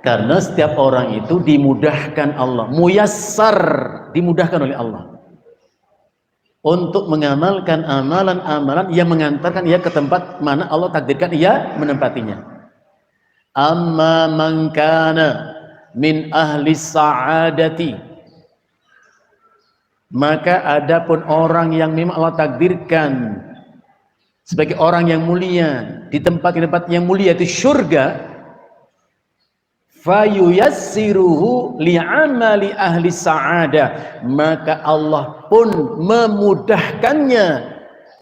Karena setiap orang itu dimudahkan Allah, muyassar, dimudahkan oleh Allah untuk mengamalkan amalan-amalan yang mengantarkan ia ke tempat mana Allah takdirkan ia menempatinya. Amma man kana min ahli sa'adati, maka adapun orang yang memang Allah takdirkan sebagai orang yang mulia di tempat-tempat yang mulia itu surga, fayuyassiruhu li'amali ahli sa'adah, maka Allah pun memudahkannya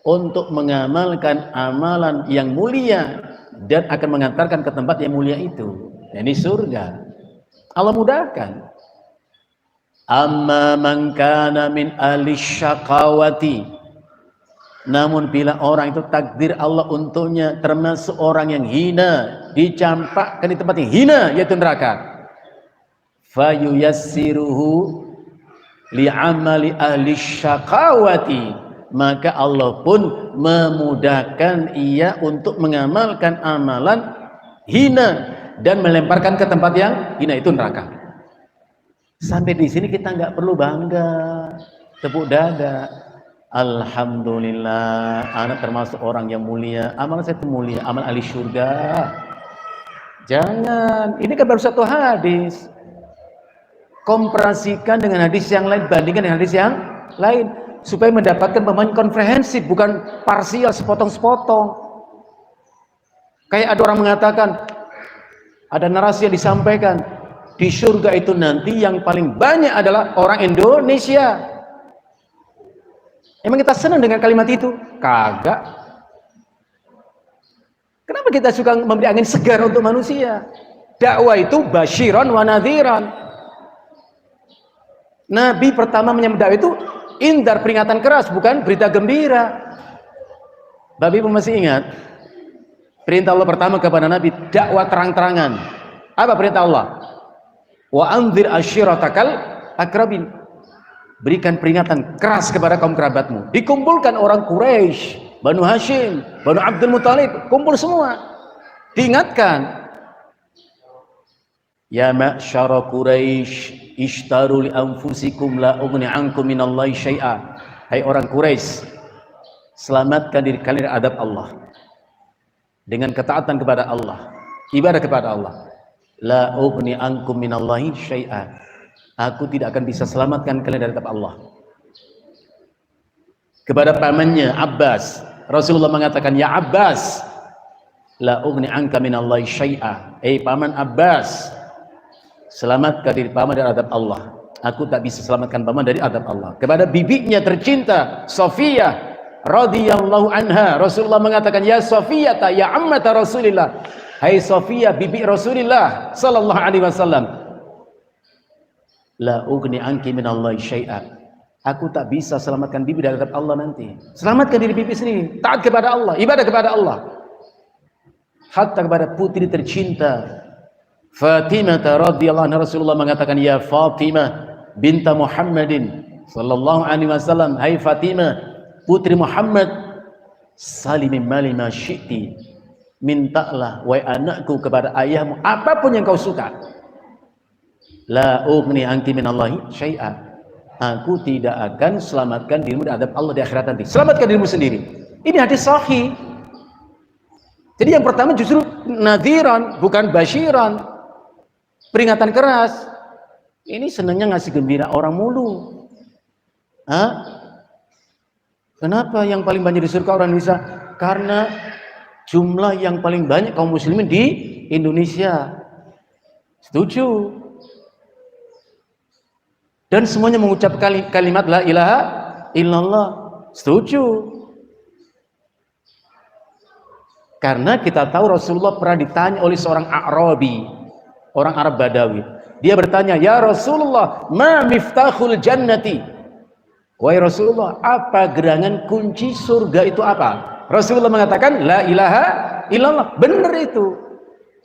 untuk mengamalkan amalan yang mulia dan akan mengantarkan ke tempat yang mulia itu, ini surga. Allah mudahkan. Amma man kana min ahli syaqawati, namun bila orang itu takdir Allah untuknya termasuk orang yang hina, dicampakkan di tempat yang hina yaitu neraka, fayuyassiruhu li'amali ahli syaqawati, maka Allah pun memudahkan ia untuk mengamalkan amalan hina dan melemparkan ke tempat yang hina itu neraka. Sampai di sini kita nggak perlu bangga, tepuk dada. Alhamdulillah, anak termasuk orang yang mulia, amal saya itu mulia, amal ahli surga. Jangan, ini kan baru satu hadis. Komparasikan dengan hadis yang lain, bandingkan dengan hadis yang lain, supaya mendapatkan pemahaman komprehensif, bukan parsial, sepotong-sepotong. Kayak ada orang mengatakan, ada narasi yang disampaikan, di surga itu nanti yang paling banyak adalah orang Indonesia. Emang kita senang dengan kalimat itu? Kagak. Kenapa kita suka memberi angin segar untuk manusia? Dakwah itu basyiran wa nadhiran. Nabi pertama menyambut dakwah itu indar, peringatan keras, bukan berita gembira. Bapak Ibu masih ingat? Perintah Allah pertama kepada Nabi, dakwah terang-terangan. Apa perintah Allah? Wa anzir asyiratakal akrabin. Berikan peringatan keras kepada kaum kerabatmu. Dikumpulkan orang Quraisy, Banu Hashim, Banu Abdul Muthalib, kumpul semua. Diingatkan, ya ma'syara Quraisy, ishtaru li anfusikum la ughni ankum minallahi syai'a. Hai orang Quraisy, selamatkan diri kalian dari adab Allah dengan ketaatan kepada Allah, ibadah kepada Allah. La ughni ankum minallahi syai'a. Aku tidak akan bisa selamatkan kalian dari adab Allah. Kepada pamannya Abbas, Rasulullah mengatakan, ya Abbas, la ughni anka minallahi syai'a. Paman Abbas, selamatkan diri paman dari adab Allah. Aku tak bisa selamatkan paman dari adab Allah. Kepada bibinya tercinta Safiyah radhiyallahu anha, Rasulullah mengatakan, ya Safiyata, ya ammata Rasulillah. Hai Safiyah, bibi Rasulullah sallallahu alaihi wasallam, la ughni anki minallahi syai'a. Aku tak bisa selamatkan bibi dari adab Allah nanti. Selamatkan diri bibi sendiri, taat kepada Allah, ibadah kepada Allah. Hatta kepada putri tercinta Fatimah radhiyallahu anha, Rasulullah mengatakan, ya Fatimah binta Muhammadin sallallahu alaihi wasallam, hai Fatimah putri Muhammad, salimin mali ma syi'ti, mintalah wahai anakku kepada ayahmu apapun yang kau suka. La ughni anki minallahi syai'a. Aku tidak akan selamatkan dirimu dari adab Allah di akhirat nanti. Selamatkan dirimu sendiri. Ini hadis sahih. Jadi yang pertama justru nadhiran, bukan basyiran, peringatan keras. Ini senangnya ngasih gembira orang mulu. Kenapa yang paling banyak di surga orang Indonesia? Karena jumlah yang paling banyak kaum muslimin di Indonesia. Setuju. Dan semuanya mengucap kalimat la ilaha illallah. Setuju. Karena kita tahu Rasulullah pernah ditanya oleh seorang A'rabi, orang Arab Badawi. Dia bertanya, ya Rasulullah, ma miftahul jannati? Wahai Rasulullah, apa gerangan kunci surga itu apa? Rasulullah mengatakan, la ilaha illallah. Benar itu.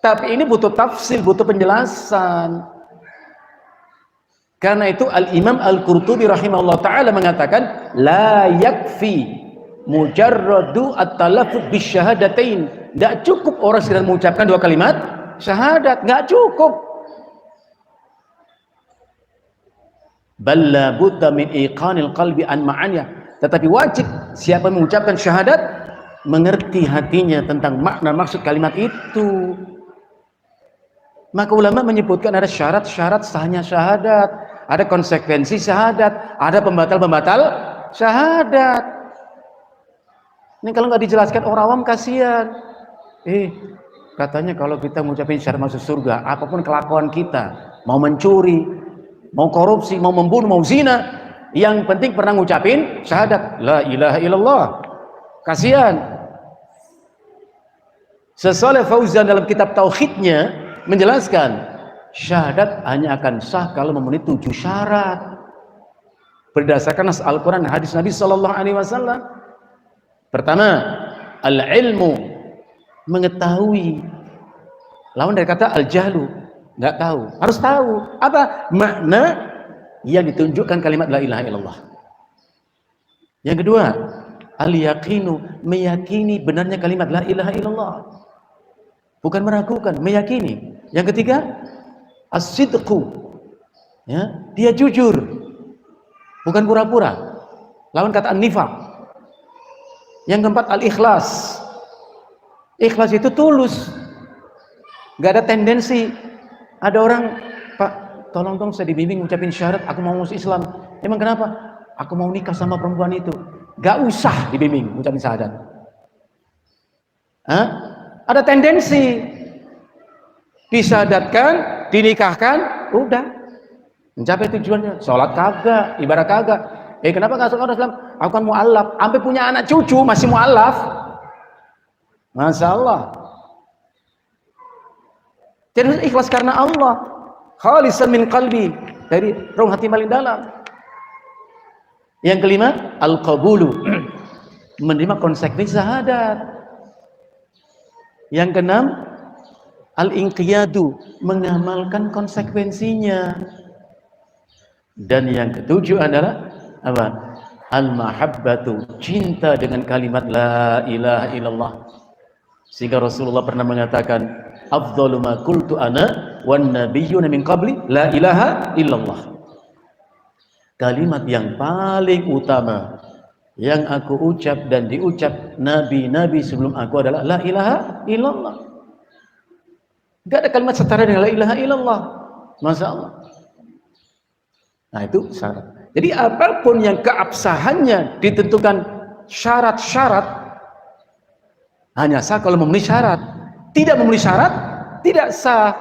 Tapi ini butuh tafsir, butuh penjelasan. Karena itu Al-Imam Al-Qurtubi rahimahullah ta'ala mengatakan, la yakfi mujarradu at-talaffuz bisyahadatain. Enggak cukup orang sekedar mengucapkan dua kalimat syahadat, enggak cukup. bal la budda min iqanil qalbi an ma'aniya, tetapi wajib siapa mengucapkan syahadat mengerti hatinya tentang makna maksud kalimat itu. Maka ulama menyebutkan ada syarat-syarat sahnya syahadat, ada konsekuensi syahadat, ada pembatal-pembatal syahadat. Ini kalau nggak dijelaskan orang awam kasihan. Katanya kalau kita mengucapkan syahadat masuk surga, apapun kelakuan kita, mau mencuri, mau korupsi, mau membunuh, mau zina, yang penting pernah ngucapin syahadat la ilaha illallah. Kasihan. Syekh Fauzan dalam kitab tauhidnya menjelaskan syahadat hanya akan sah kalau memenuhi 7 syarat berdasarkan Al-Quran dan hadis Nabi Sallallahu Alaihi Wasallam. Pertama, al-ilmu, mengetahui. Lawan dari kata al-jahlu, nggak tahu. Harus tahu apa makna yang ditunjukkan kalimat la ilaha illallah. Yang kedua, al-yaqinu, meyakini benarnya kalimat la ilaha illallah, bukan meragukan, meyakini. Yang ketiga, as-sidqu, ya, dia jujur, bukan pura-pura, lawan kata an-nifaq. Yang keempat, al-ikhlas, ikhlas itu tulus, nggak ada tendensi. Ada orang, Pak, tolong dong saya dibimbing ucapin syahadat, aku mau masuk Islam. Emang kenapa? Aku mau nikah sama perempuan itu. Gak usah dibimbing ucapin syahadat. Ada tendensi disyahadatkan, dinikahkan, udah mencapai tujuannya. Sholat kagak, ibadah kagak. Kenapa gak sholat Islam? Aku kan mu'allaf, sampai punya anak cucu masih mu'allaf. Masya Allah. Jadi ikhlas karena Allah, khalisan min qalbi, dari ruh hati paling dalam. Yang kelima, al-qabulu, menerima konsekuensi syahadat. Yang keenam, al-inqiyadu, mengamalkan konsekuensinya. Dan yang ketujuh adalah apa? Al-mahabbatu, cinta dengan kalimat la ilaha illallah. Sehingga Rasulullah pernah mengatakan, afdhalu ma qultu ana wan nabiyyuna min qabli la ilaha illallah. Kalimat yang paling utama yang aku ucap dan diucap nabi-nabi sebelum aku adalah la ilaha illallah. Gak ada kalimat setara dengan la ilaha illallah. Masya Allah. Nah itu syarat. Jadi apapun yang keabsahannya ditentukan syarat-syarat, hanya sah kalau memenuhi syarat. Tidak memenuhi syarat, tidak sah.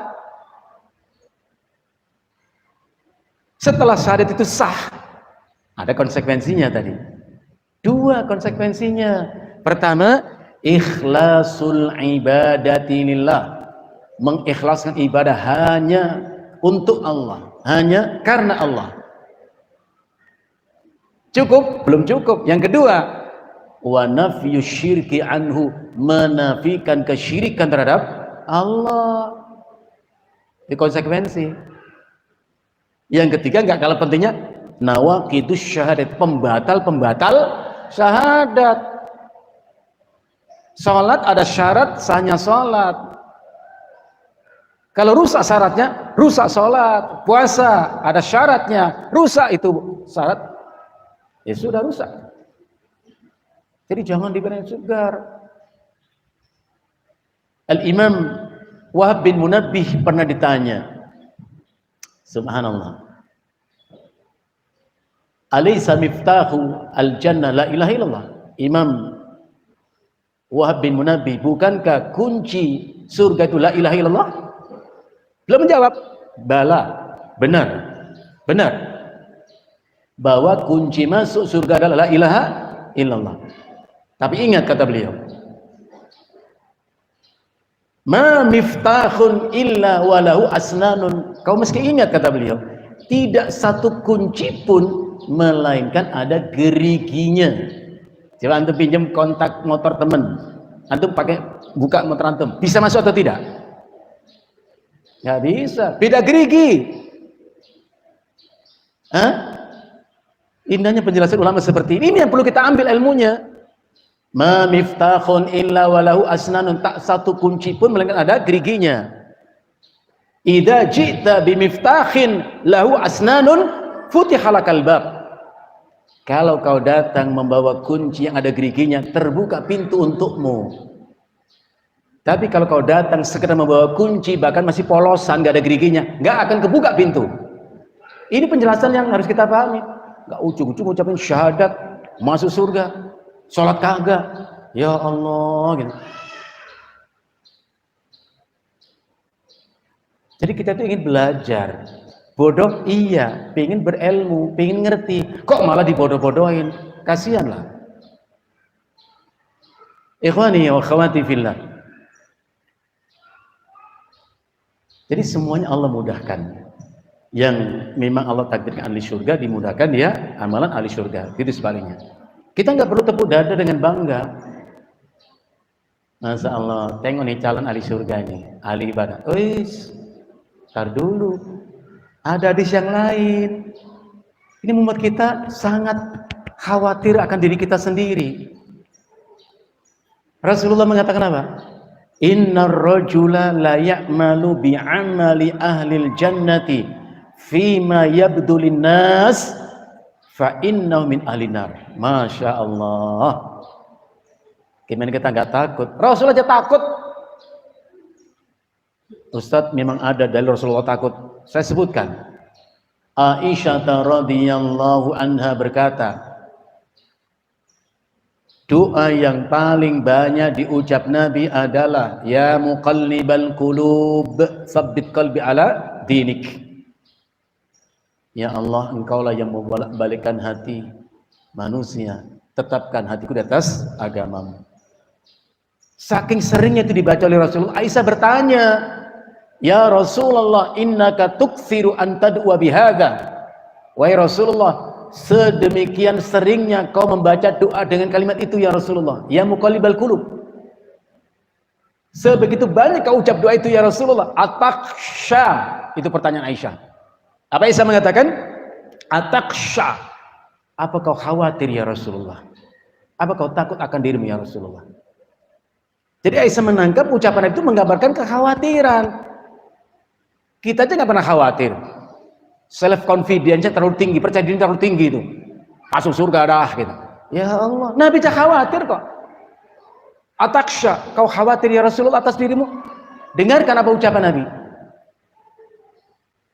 Setelah syahadat itu sah, ada konsekuensinya tadi. 2 konsekuensinya. Pertama, ikhlasul ibadati lillah, mengikhlaskan ibadah hanya untuk Allah, hanya karena Allah. Cukup? Belum cukup. Yang kedua, wa nafyu syirki anhu, menafikan kesyirikan terhadap Allah. Ini konsekuensi. Yang ketiga, nggak kalah pentingnya, nawaqidus syahadat, pembatal syahadat. Salat ada syarat sahnya salat. Kalau rusak syaratnya, rusak salat. Puasa ada syaratnya, rusak itu syarat, ya sudah rusak. Jadi jangan diberi segar. Al-Imam Wahab bin Munabbih pernah ditanya, subhanallah, alaysa miftahu al-jannah la ilaha illallah. Imam Wahab bin Munabbih, bukankah kunci surga itu la ilaha illallah? Beliau menjawab, bala, benar, bahwa kunci masuk surga adalah la ilaha illallah. Tapi ingat, kata beliau, ma miftahun illa walahu asnanun. Kau mesti ingat, kata beliau, tidak satu kunci pun melainkan ada geriginya. Coba antum pinjam kontak motor temen, antum pakai buka motor antum, bisa masuk atau tidak? Nggak bisa, beda gerigi. Indahnya penjelasan ulama seperti ini yang perlu kita ambil ilmunya. Ma miftahun illa walahu asnanun, tak satu kunci pun melainkan ada geriginya. Idza ji'ta bimiftahin lahu asnanun futihalakal bab. Kalau kau datang membawa kunci yang ada geriginya, terbuka pintu untukmu. Tapi kalau kau datang sekedar membawa kunci, bahkan masih polosan, gak ada geriginya, gak akan kebuka pintu. Ini penjelasan yang harus kita pahami. Gak ujung-ujung ucapin syahadat, masuk surga, sholat kagak, ya Allah gitu. Jadi kita tuh ingin belajar. Bodoh iya, pengen berilmu, pengen ngerti, kok malah dibodoh-bodohin, kasihanlah. Ikhwani wa akhwati fillah. Jadi semuanya Allah mudahkan. Yang memang Allah takdirkan ahli surga dimudahkan dia amalan ahli surga. Itu sebaliknya. Kita nggak perlu tepuk dada dengan bangga. Masya Allah, tengok nih calon ahli surga ini, ahli ibadah. Wis, tar dulu. Ada hadis yang lain. Ini membuat kita sangat khawatir akan diri kita sendiri. Rasulullah mengatakan apa? Innar rajula la ya'malu bi'amali ahlil jannati fima yabdu linnas fa innahu min ahlin nar. Masya Allah. Gimana kita nggak takut? Rasul aja takut. Ustadz, memang ada dalil Rasulullah takut. Saya sebutkan. Aisyah radhiyallahu anha berkata, doa yang paling banyak diucap Nabi adalah ya muqallibal qulub tsabbit qalbi ala dinik. Ya Allah, engkaulah yang membolak-balikkan hati manusia, tetapkan hatiku di atas agamamu. Saking seringnya itu dibaca oleh Rasulullah, Aisyah bertanya, ya Rasulullah, innaka tukthiru an tad'u bihadza. Wahai Rasulullah, sedemikian seringnya kau membaca doa dengan kalimat itu ya Rasulullah, ya muqallibal qulub. Sebegitu banyak kau ucap doa itu ya Rasulullah. Ataksha, itu pertanyaan Aisyah. Apa Aisyah mengatakan? Ataksha, apa kau khawatir ya Rasulullah? Apa kau takut akan dirimu ya Rasulullah? Jadi Aisyah menangkap ucapan itu menggambarkan kekhawatiran. Kita aja nggak pernah khawatir. Self confidence-nya terlalu tinggi, percaya diri terlalu tinggi itu. Masuk surga dah gitu. Ya Allah, Nabi tak khawatir kok. Ataksha, kau khawatir ya Rasulullah atas dirimu? Dengarkan apa ucapan Nabi.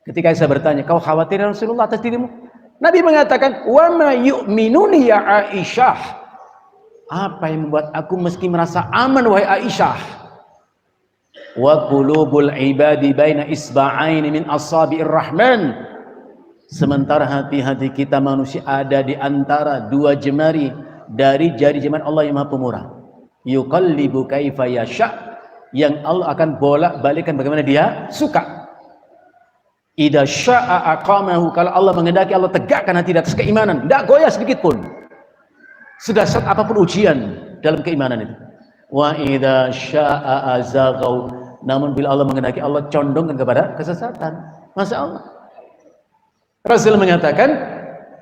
Ketika Aisyah bertanya, kau khawatir ya Rasulullah atas dirimu? Nabi mengatakan, wa ma yu'minuni ya Aisyah. Apa yang membuat aku meski merasa aman wahai Aisyah? Wa qulubul ibadi baina isba'aini min asabi'ir rahman. Sementara hati-hati kita manusia ada di antara dua jemari dari jari-jemari Allah yang Maha Pemurah. Yuqallibu kaifa yasha, yang Allah akan bolak-balikkan bagaimana dia suka. Idza syaa aqamahu, kalau Allah menghendaki Allah tegakkan hati di atas keimanan, tidak goyah sedikit pun. Sedasar apapun ujian dalam keimanan itu. Wa idza syaa azaghahu, namun bila Allah menghendaki Allah condongkan kepada kesesatan. Masya Allah. Rasul mengatakan,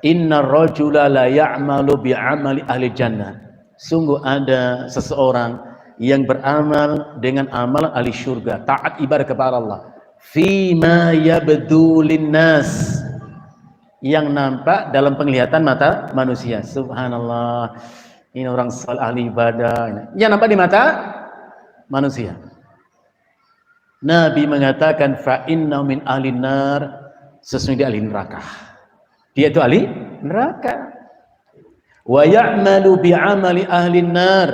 innar rajula la ya'malu bi'amali ahli jannah. Sungguh ada seseorang yang beramal dengan amalan ahli surga, taat ibadah kepada Allah. Fima yabdu linnas, yang nampak dalam penglihatan mata manusia. Subhanallah, ini orang saleh ahli ibadah, yang nampak di mata manusia. Nabi mengatakan fa inna min ahlin nar, sesungguhnya ahli neraka. Dia itu ahli neraka. Wa ya'malu bi'amali ahlin nar,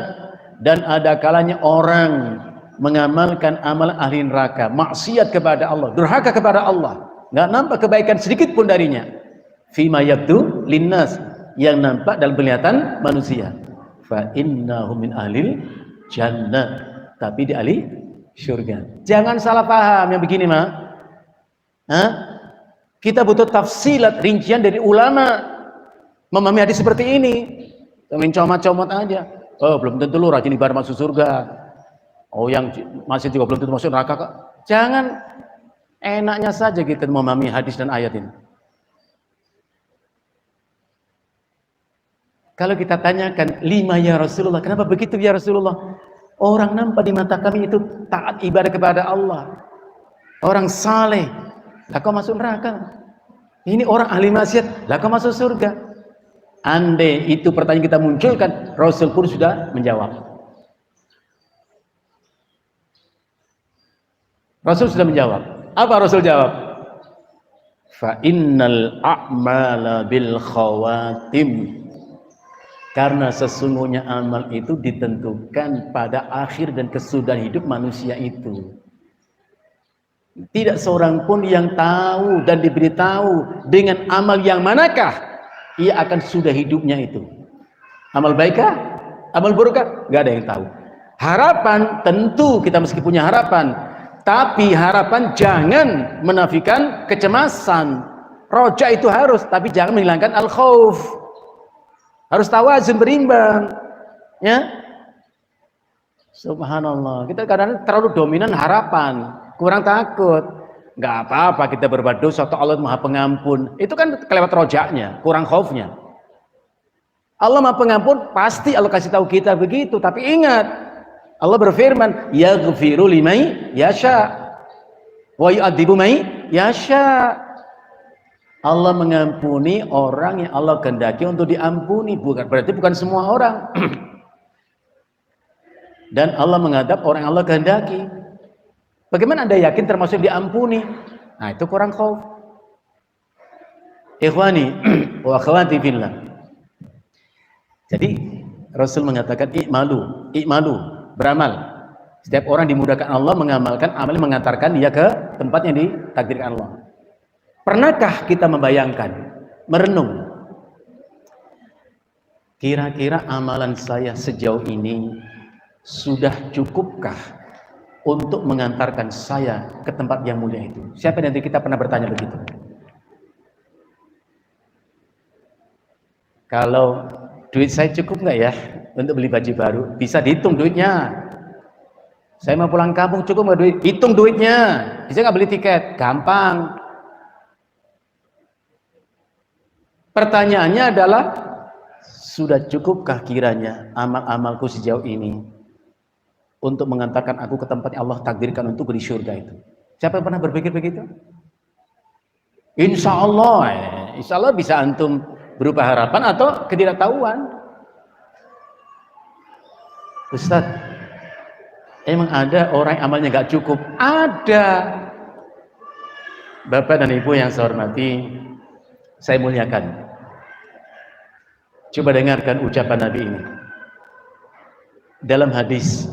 dan ada kalanya orang mengamalkan amalan ahli neraka, maksiat kepada Allah, durhaka kepada Allah, nggak nampak kebaikan sedikit pun darinya. Fima yabdu linnas, yang nampak dalam penglihatan manusia. Fa innahu min ahlil jannah, tapi di ahli surga. Jangan salah paham yang begini mah. Kita butuh tafsilat, rincian dari ulama memahami hadis seperti ini. Main comot-comot aja. Oh, belum tentu lu rajin ibadah masuk surga. Oh, yang masih juga belum tentu masuk neraka kok. Jangan enaknya saja kita memahami hadis dan ayat ini. Kalau kita tanyakan 5 ya Rasulullah, kenapa begitu ya Rasulullah? Orang nampak di mata kami itu taat ibadah kepada Allah, orang saleh. Lah kau masuk neraka? Ini orang ahli maksiat, lah kau masuk surga? Andai itu pertanyaan kita munculkan, Rasul pun sudah menjawab. Rasul sudah menjawab. Apa Rasul jawab? Fa innal a'mala bil khawatim. Karena sesungguhnya amal itu ditentukan pada akhir dan kesudahan hidup manusia itu. Tidak seorang pun yang tahu dan diberitahu dengan amal yang manakah ia akan sudah hidupnya itu. Amal baikkah? Amal burukkah? Gak ada yang tahu. Harapan tentu kita mesti punya harapan, tapi harapan jangan menafikan kecemasan. Roja itu harus, tapi jangan menghilangkan al-khauf. Harus tawazun, berimbang. Ya. Subhanallah. Kita kadang-kadang terlalu dominan harapan, kurang takut. Nggak apa-apa kita berbuat dosa, atau Allah Maha Pengampun. Itu kan kelewat rojaknya, kurang khaufnya. Allah Maha Pengampun, pasti Allah kasih tahu kita begitu. Tapi ingat, Allah berfirman, yaghfiru liman yasha wa yu'adzibu man yasha. Allah mengampuni orang yang Allah kehendaki untuk diampuni, berarti bukan semua orang. Dan Allah mengadab orang yang Allah kehendaki. Bagaimana Anda yakin termasuk diampuni? Nah, itu kurang khauf. Ikhwani wa akhwati fillah. Jadi Rasul mengatakan i'malu, beramal. Setiap orang dimudahkan Allah mengamalkan amal yang mengantarkan dia ke tempat yang ditakdirkan Allah. Pernahkah kita membayangkan, merenung, kira-kira amalan saya sejauh ini sudah cukupkah untuk mengantarkan saya ke tempat yang mulia itu? Siapa nanti kita pernah bertanya begitu? Kalau duit saya cukup nggak ya untuk beli baju baru? Bisa dihitung duitnya. Saya mau pulang kampung, cukup nggak duit? Hitung duitnya. Bisa nggak beli tiket? Gampang. Pertanyaannya adalah, sudah cukupkah kiranya amal-amalku sejauh ini untuk mengantarkan aku ke tempat yang Allah takdirkan untuk di surga itu? Siapa yang pernah berpikir begitu? Insya Allah bisa antum berupa harapan atau ketidaktahuan. Ustaz, emang ada orang yang amalnya gak cukup? Ada. Bapak dan Ibu yang saya hormati, saya muliakan. Coba dengarkan ucapan Nabi ini. Dalam hadis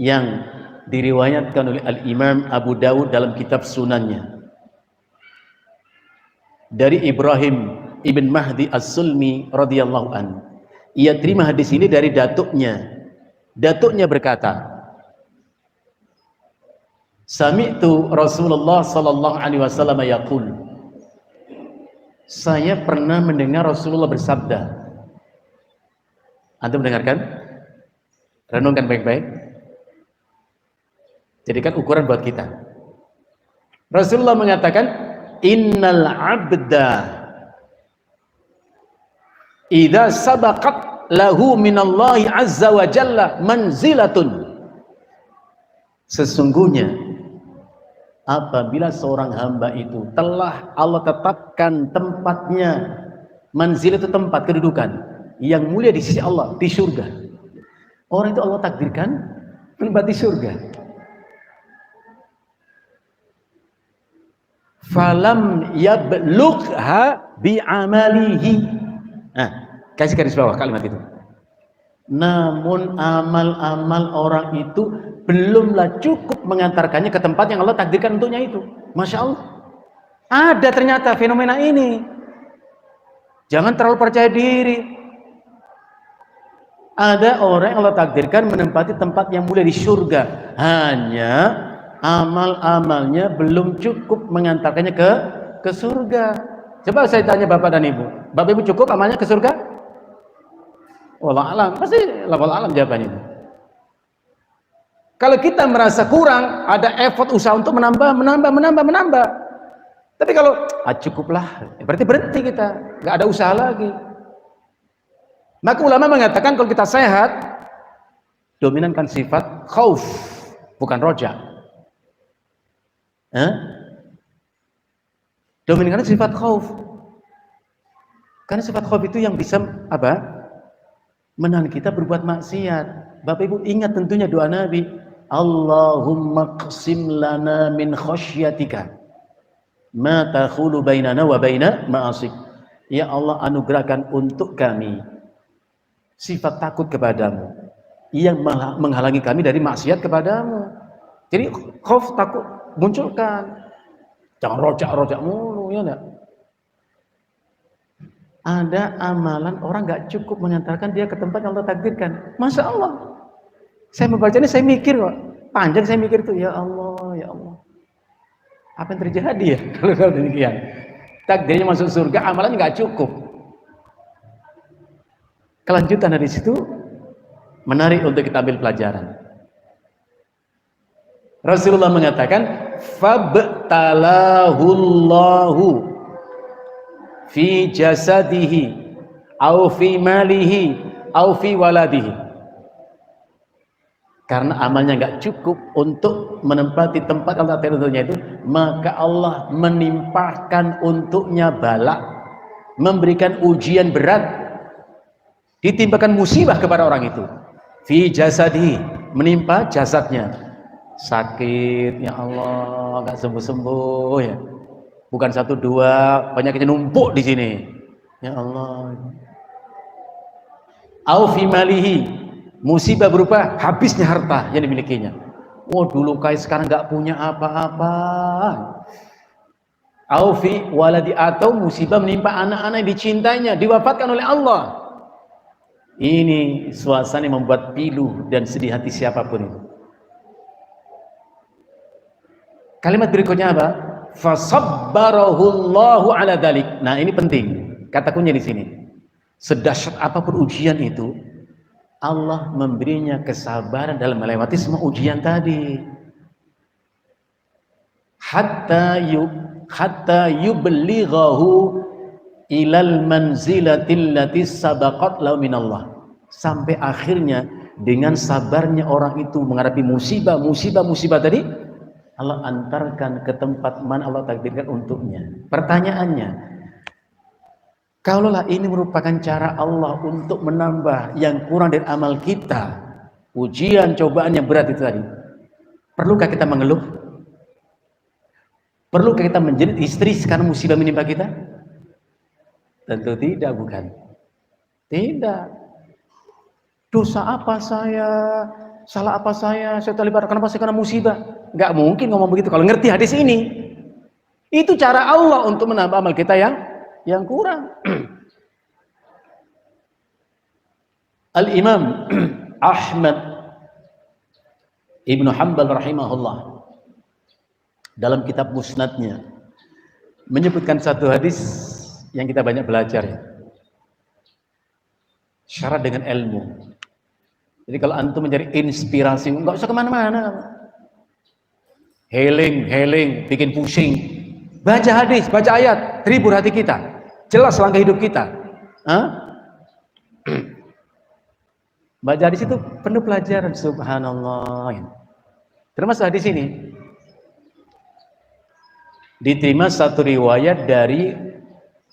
yang diriwayatkan oleh Al-Imam Abu Dawud dalam kitab Sunannya, dari Ibrahim ibn Mahdi As-Sulmi radhiyallahu an. Ia terima hadis ini dari datuknya. Datuknya berkata, Sami'tu Rasulullah sallallahu alaihi wasallam yaqul. Saya pernah mendengar Rasulullah bersabda. Antum mendengarkan? Renungkan baik-baik. Jadikan ukuran buat kita. Rasulullah mengatakan, innal abda idza sabaqat lahu minallahi azza wa jalla manzilatun. Sesungguhnya apabila seorang hamba itu telah Allah tetapkan tempatnya, manzil itu tempat kedudukan yang mulia di sisi Allah, di surga. Orang itu Allah takdirkan menempati surga. Falam yablugha bi'amalihi. Nah, kasih garis bawah kalimat itu. Namun amal-amal orang itu belumlah cukup mengantarkannya ke tempat yang Allah takdirkan untuknya itu. Masya Allah. Ada ternyata fenomena ini. Jangan terlalu percaya diri. Ada orang yang Allah takdirkan menempati tempat yang mulia di surga. Hanya amal-amalnya belum cukup mengantarkannya ke surga. Coba saya tanya Bapak dan Ibu. Bapak Ibu cukup amalnya ke surga? Wallahu alam. Pasti wallahu alam jawabannya. Kalau kita merasa kurang, ada effort usaha untuk menambah. Tapi kalau cukuplah, berarti berhenti kita, nggak ada usaha lagi. Maka ulama mengatakan kalau kita sehat, dominankan sifat khauf, bukan roja. Dominan karena sifat khauf. Karena sifat khauf itu yang bisa apa? Menahan kita berbuat maksiat. Bapak Ibu ingat tentunya doa Nabi, Allahumma qsim lana min khasyatika ma takhulu bainana wa baina ma'asik. Ya Allah, anugerahkan untuk kami sifat takut kepadamu yang menghalangi kami dari maksiat kepadamu. Jadi khauf, takut munculkan. Jangan rojak-rojak mulu, ya enggak? Ada amalan orang nggak cukup mengantarkan dia ke tempat yang Allah takdirkan. Masya Allah. Saya membacanya, saya mikir kok. Panjang saya mikir tuh, ya Allah, ya Allah. Apa yang terjadi ya kalau demikian? Takdirnya masuk surga, amalannya nggak cukup. Kelanjutan dari situ menarik untuk kita ambil pelajaran. Rasulullah mengatakan, fabtalahullahu fi jasadihi au fi malihi au fi waladihi. Karena amalnya nggak cukup untuk menempati tempat Allah tentunya itu, maka Allah menimpahkan untuknya bala, memberikan ujian berat, ditimpakan musibah kepada orang itu. Fi jasadihi, menimpa jasadnya, sakit, ya Allah, nggak sembuh-sembuh ya. Bukan satu dua, banyaknya numpuk di sini. Ya Allah. Au fi malihi, musibah berupa habisnya harta yang dimilikinya. Oh, dulu kayak sekarang nggak punya apa-apa. Au fi waladi, atau musibah menimpa anak-anak yang dicintainya, diwafatkan oleh Allah. Ini suasana yang membuat pilu dan sedih hati siapapun itu. Kalimat berikutnya apa? Fasabbarahullahu ala dzalik. Nah, ini penting. Kata kunci di sini. Sedahsyat apapun ujian itu, Allah memberinya kesabaran dalam melewati semua ujian tadi. Hatta yublighahu ilal manzilatil lati sabaqat lahu minallah. Sampai akhirnya dengan sabarnya orang itu menghadapi musibah tadi, Allah antarkan ke tempat mana Allah takdirkan untuknya. Pertanyaannya, kalaulah ini merupakan cara Allah untuk menambah yang kurang dari amal kita, ujian, cobaan yang berat itu tadi, perlukah kita mengeluh? Perlukah kita menjerit histeris karena musibah menimpa kita? Tentu tidak, bukan? Tidak. Dosa apa saya? Salah apa saya terlibat karena musibah? Nggak mungkin ngomong begitu kalau ngerti hadis ini. Itu cara Allah untuk menambah amal kita yang kurang. Al-Imam Ahmad Ibnu Hanbal rahimahullah dalam kitab Musnadnya menyebutkan satu hadis yang kita banyak belajar ya. Syarat dengan ilmu. Jadi kalau antum mencari inspirasi, nggak usah kemana-mana. Healing, bikin pusing. Baca hadis, baca ayat, terhibur hati kita. Jelas langkah hidup kita. Baca hadis itu penuh pelajaran, subhanallah. Termasuk hadis ini diterima satu riwayat dari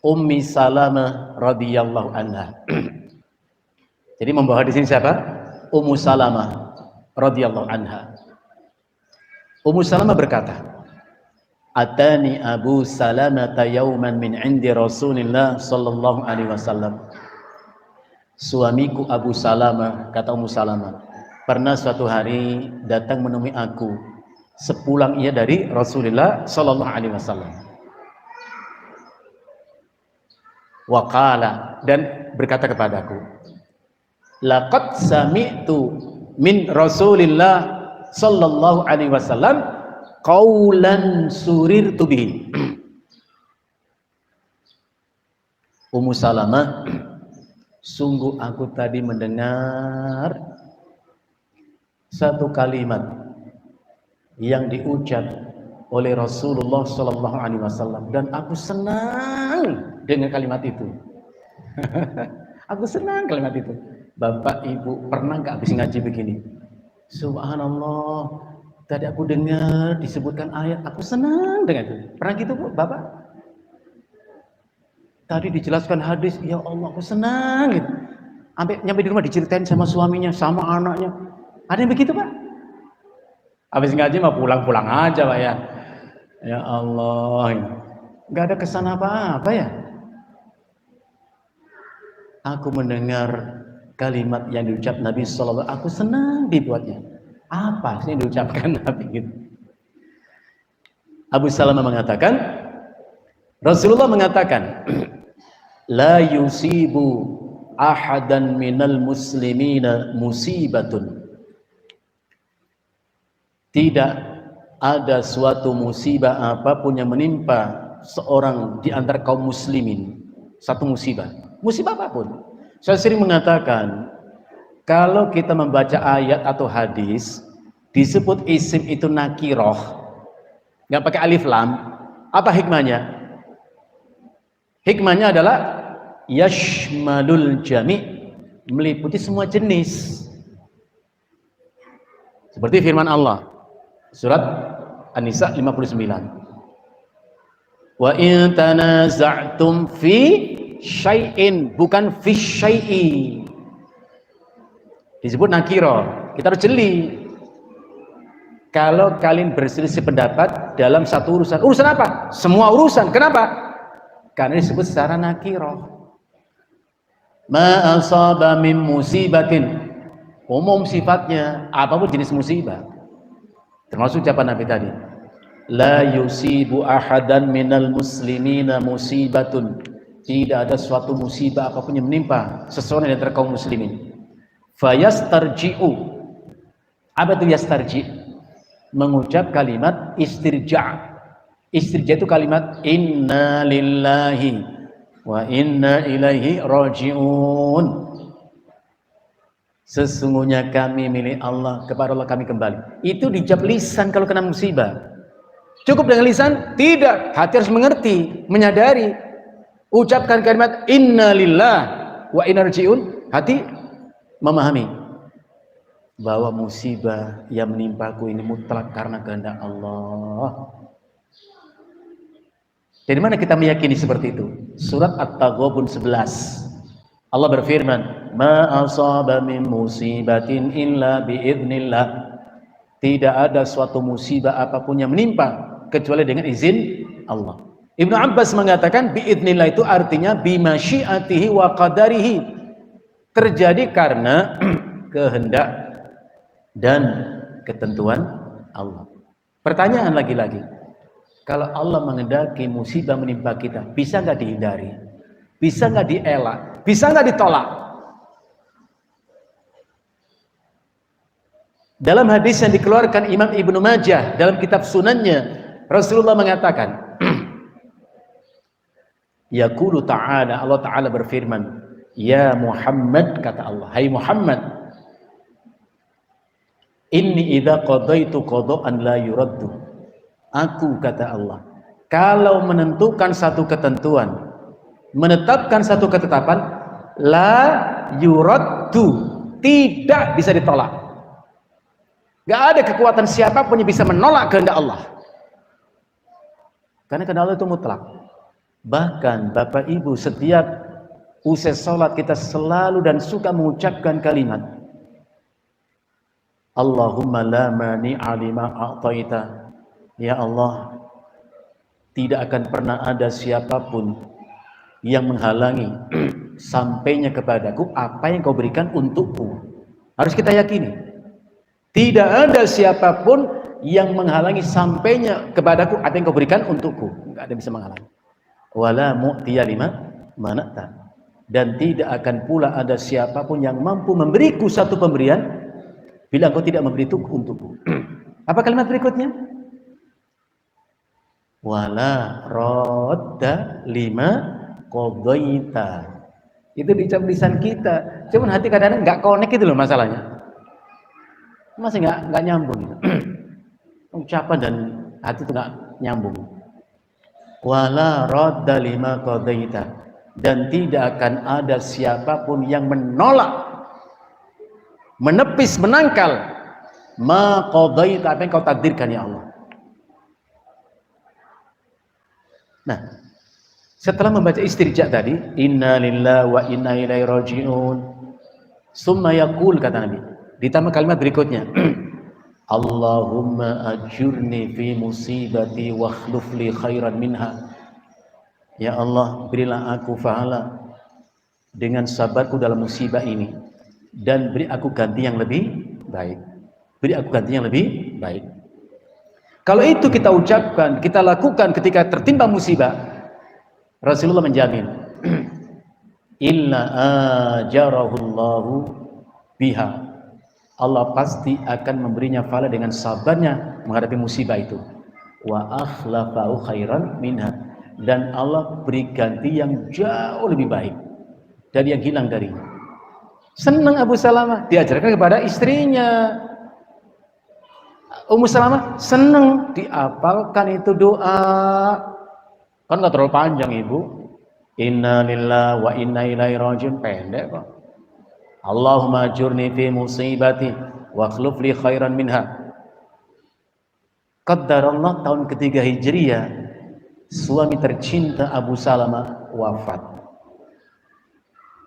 Ummi Salamah radhiyallahu anha. Jadi membawa hadis ini siapa? Ummu Salamah radhiyallahu anha. Ummu Salamah berkata, Atani Abu Salamah yauman min indi Rasulillah sallallahu alaihi wasallam. Suamiku Abu Salamah, kata Ummu Salamah, pernah suatu hari datang menemui aku sepulang ia dari Rasulullah sallallahu alaihi wasallam. Wa qala, dan berkata kepadaku, laqad sami'tu min Rasulillah sallallahu alaihi wasallam qaulan surirtu bihi. Ummu Salamah, sungguh aku tadi mendengar satu kalimat yang diucap oleh Rasulullah sallallahu alaihi wasallam dan aku senang dengan kalimat itu. Aku senang kalimat itu. Bapak Ibu pernah nggak habis ngaji begini? Subhanallah, tadi aku dengar disebutkan ayat, aku senang dengan itu. Pernah gitu Bu, Bapak? Tadi dijelaskan hadis, ya Allah aku senang gitu. Sampai nyampe di rumah diceritain sama suaminya, sama anaknya. Ada yang begitu Pak? Habis ngaji mah pulang-pulang aja Pak ya. Ya Allah, nggak ada kesan apa-apa ya. Aku mendengar kalimat yang diucap Nabi SAW, aku senang dibuatnya. Apa sih yang diucapkan Nabi gitu? Abu Salamah mengatakan, Rasulullah mengatakan, la yusibu ahadan minal muslimina musibatun. Tidak ada suatu musibah apapun yang menimpa seorang di antara kaum muslimin, satu musibah apapun. Saya sering mengatakan, kalau kita membaca ayat atau hadis disebut isim itu nakiroh, nggak pakai alif lam, apa hikmahnya? Hikmahnya adalah yashmalul jami', meliputi semua jenis. Seperti firman Allah surat An-Nisa 59. Wa in tanaza'tum fi syai'in, bukan fi syai'i. Disebut nakiro. Kita harus jeli. Kalau kalian berselisih pendapat dalam satu urusan. Urusan apa? Semua urusan. Kenapa? Karena disebut secara nakiro. Ma asaba min musibatin, umum sifatnya, apapun jenis musibah. Termasuk ucapan Nabi tadi, la yusibu ahadan minal muslimina musibatun, tidak ada suatu musibah apapun yang menimpa seseorang dari kaum muslimin. Fayastarji'u, apa itu yastarji? Mengucap kalimat istirja'. Istirja itu kalimat inna lillahi wa inna ilaihi raji'un. Sesungguhnya kami milik Allah, kepada Allah kami kembali. Itu dijawab lisan kalau kena musibah. Cukup dengan lisan? Tidak. Hati harus mengerti, menyadari. Ucapkan kalimat inna lillah wa inna raji'un. Hati memahami bahwa musibah yang menimpaku ini mutlak karena kehendak Allah. Dari mana kita meyakini seperti itu? Surat At-Taghabun 11. Allah berfirman, ma asaba min musibatin illa biidznillah. Tidak ada suatu musibah apapun yang menimpa kecuali dengan izin Allah. Ibnu Abbas mengatakan biidznillah itu artinya bimasyiatihi wa qadarihi. Terjadi karena kehendak dan ketentuan Allah. Pertanyaan lagi-lagi, kalau Allah menghendaki musibah menimpa kita, bisa nggak dihindari? Bisa nggak dielak? Bisa nggak ditolak? Dalam hadis yang dikeluarkan Imam Ibnu Majah dalam kitab Sunannya, Rasulullah mengatakan, yaqulu ta'ala, Allah Ta'ala berfirman, ya Muhammad, kata Allah, hai Muhammad, inni idza qadaitu qada'an la yuraddu. Aku, kata Allah, kalau menentukan satu ketentuan, menetapkan satu ketetapan, la yuraddu, tidak bisa ditolak. Gak ada kekuatan siapapun yang bisa menolak kehendak Allah. Karena kehendak Allah itu mutlak. Bahkan Bapak Ibu, setiap usai sholat kita selalu dan suka mengucapkan kalimat Allahumma la mani'a lima a'taita. Ya Allah, tidak akan pernah ada siapapun yang menghalangi sampainya kepadaku apa yang kau berikan untukku. Harus kita yakini, tidak ada siapapun yang menghalangi sampainya kepadaku apa yang kau berikan untukku. Tidak ada yang bisa menghalangi. Wala mu'tiya lima mana'ta. Dan tidak akan pula ada siapapun yang mampu memberiku satu pemberian bila engkau tidak memberi itu untukku. Apa kalimat berikutnya? Wala radda lima qadaita. Itu diucap lisan kita, cuman hati kadang-kadang nggak connect itu loh masalahnya. Masih nggak nyambung gitu. Ucapan dan hati itu nggak nyambung. Wala radda lima qadaita, dan tidak akan ada siapapun yang menolak, menepis, menangkal ma qadaita, apa yang kau takdirkan ya Allah. Nah, Setelah membaca istirja tadi, inna lillahi wa inna ilaihi raji'un, summa yaqul, kata Nabi, ditambah kalimat berikutnya, Allahumma ajurni fi musibati wa akhluf li khairan minha. Ya Allah, berilah aku pahala dengan sabarku dalam musibah ini, dan beri aku ganti yang lebih baik. Beri aku ganti yang lebih baik. Kalau itu kita ucapkan, kita lakukan ketika tertimpa musibah, Rasulullah menjamin, illa ajarahullahu biha, Allah pasti akan memberinya pahala dengan sabarnya menghadapi musibah itu. Wa akhlafahu khairan minha, dan Allah beri ganti yang jauh lebih baik dari yang hilang darinya. Senang Abu Salamah, diajarkan kepada istrinya. Ummu Salamah senang, diapalkan itu doa. Kan nggak terlalu panjang, Ibu. Inna lillahi wa inna ilaihi raji'un, pendek kok. Allahumma ajurni fi musibati wa akhluf li khairan minha. Qaddarallah, tahun ketiga Hijriah, suami tercinta Abu Salamah wafat.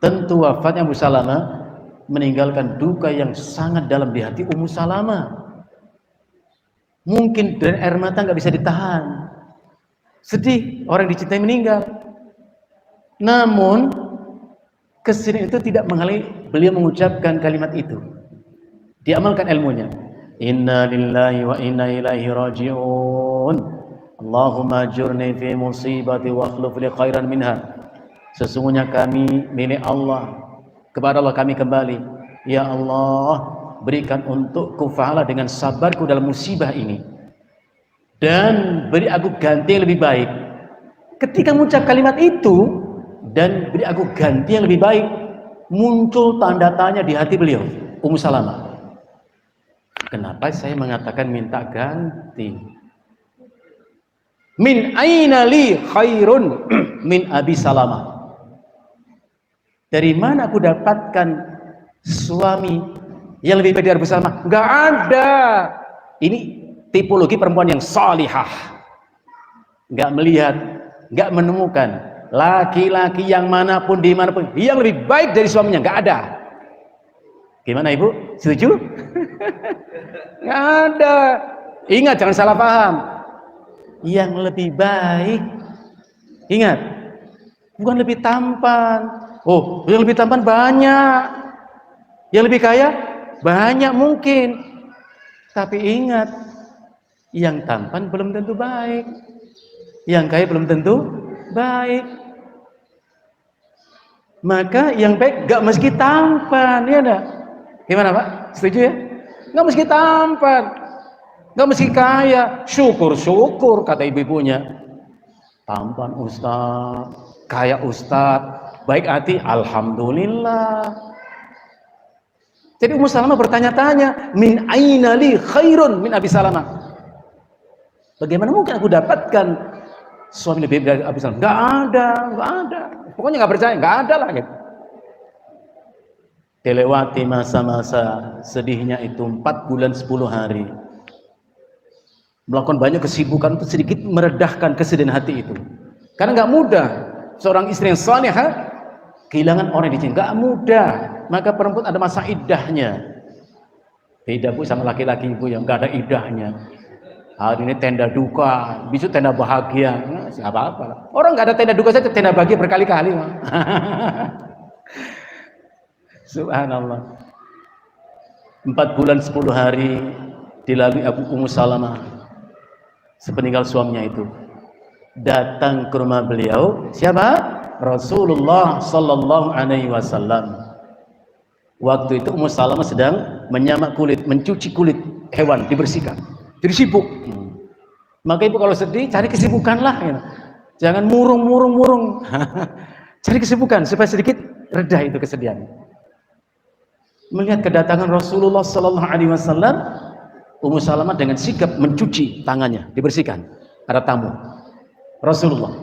Tentu wafatnya Abu Salamah meninggalkan duka yang sangat dalam di hati Ummu Salamah. Mungkin dari air mata nggak bisa ditahan. Sedih, orang dicintai meninggal. Namun kesedihan itu tidak menghalangi beliau mengucapkan kalimat itu. Diamalkan ilmunya. Inna lillahi wa inna ilaihi raji'un. Allahumma ajurni fi musibati wa akhluf li khairan minha. Sesungguhnya kami milik Allah, kepada Allah kami kembali. Ya Allah, berikan untukku pahala dengan sabarku dalam musibah ini, dan beri aku ganti yang lebih baik. Ketika mengucap kalimat itu, dan beri aku ganti yang lebih baik, muncul tanda tanya di hati beliau, Ummu Salamah. Kenapa saya mengatakan minta ganti? Min aina li khairun min Abi Salamah. Dari mana aku dapatkan suami yang lebih baik dari Abu Salamah? Enggak ada. Ini tipologi perempuan yang salihah. Enggak melihat, enggak menemukan laki-laki yang manapun dimanapun yang lebih baik dari suaminya, enggak ada. Gimana Ibu? Setuju? Enggak ada. Ingat, jangan salah paham. Yang lebih baik, ingat, bukan lebih tampan. Oh, yang lebih tampan banyak, yang lebih kaya banyak mungkin, tapi ingat, yang tampan belum tentu baik, yang kaya belum tentu baik. Maka yang baik gak meski tampan, ya enggak? Gimana Pak? Setuju ya? Gak meski tampan, gak meski kaya. Syukur-syukur, kata ibu-ibunya, tampan Ustaz, kaya Ustaz, baik hati, alhamdulillah. Jadi Ummu Salamah bertanya-tanya, min aina li khairun min Abi Salamah. Bagaimana mungkin aku dapatkan suami lebih dari Abi Salamah? Enggak ada, enggak ada. Pokoknya enggak percaya, enggak ada lah gitu. Dilewati masa-masa sedihnya itu 4 bulan 10 hari. Melakukan banyak kesibukan untuk sedikit meredahkan kesedihan hati itu. Karena enggak mudah seorang istri yang salihah kehilangan orang yang dicintai, enggak mudah. Maka perempuan ada masa iddahnya. Beda Bu sama laki-laki ibu yang enggak ada iddahnya. Hari ini tenda duka, besok tenda bahagia. Enggak apa-apa. Orang enggak ada tenda duka saja tenda bahagia berkali-kali. Subhanallah. 4 bulan 10 hari dilalui Ummu Salamah sepeninggal suaminya itu. Datang ke rumah beliau, siapa? Rasulullah sallallahu alaihi wasallam. Waktu itu Ummu Salamah sedang menyamak kulit, mencuci kulit hewan, dibersihkan. Jadi sibuk. Maka ibu kalau sedih cari kesibukanlah, ya. Jangan murung. Cari kesibukan supaya sedikit reda itu kesedihan. Melihat kedatangan Rasulullah sallallahu alaihi wasallam, Ummu Salamah dengan sigap mencuci tangannya, dibersihkan. Ada tamu. Rasulullah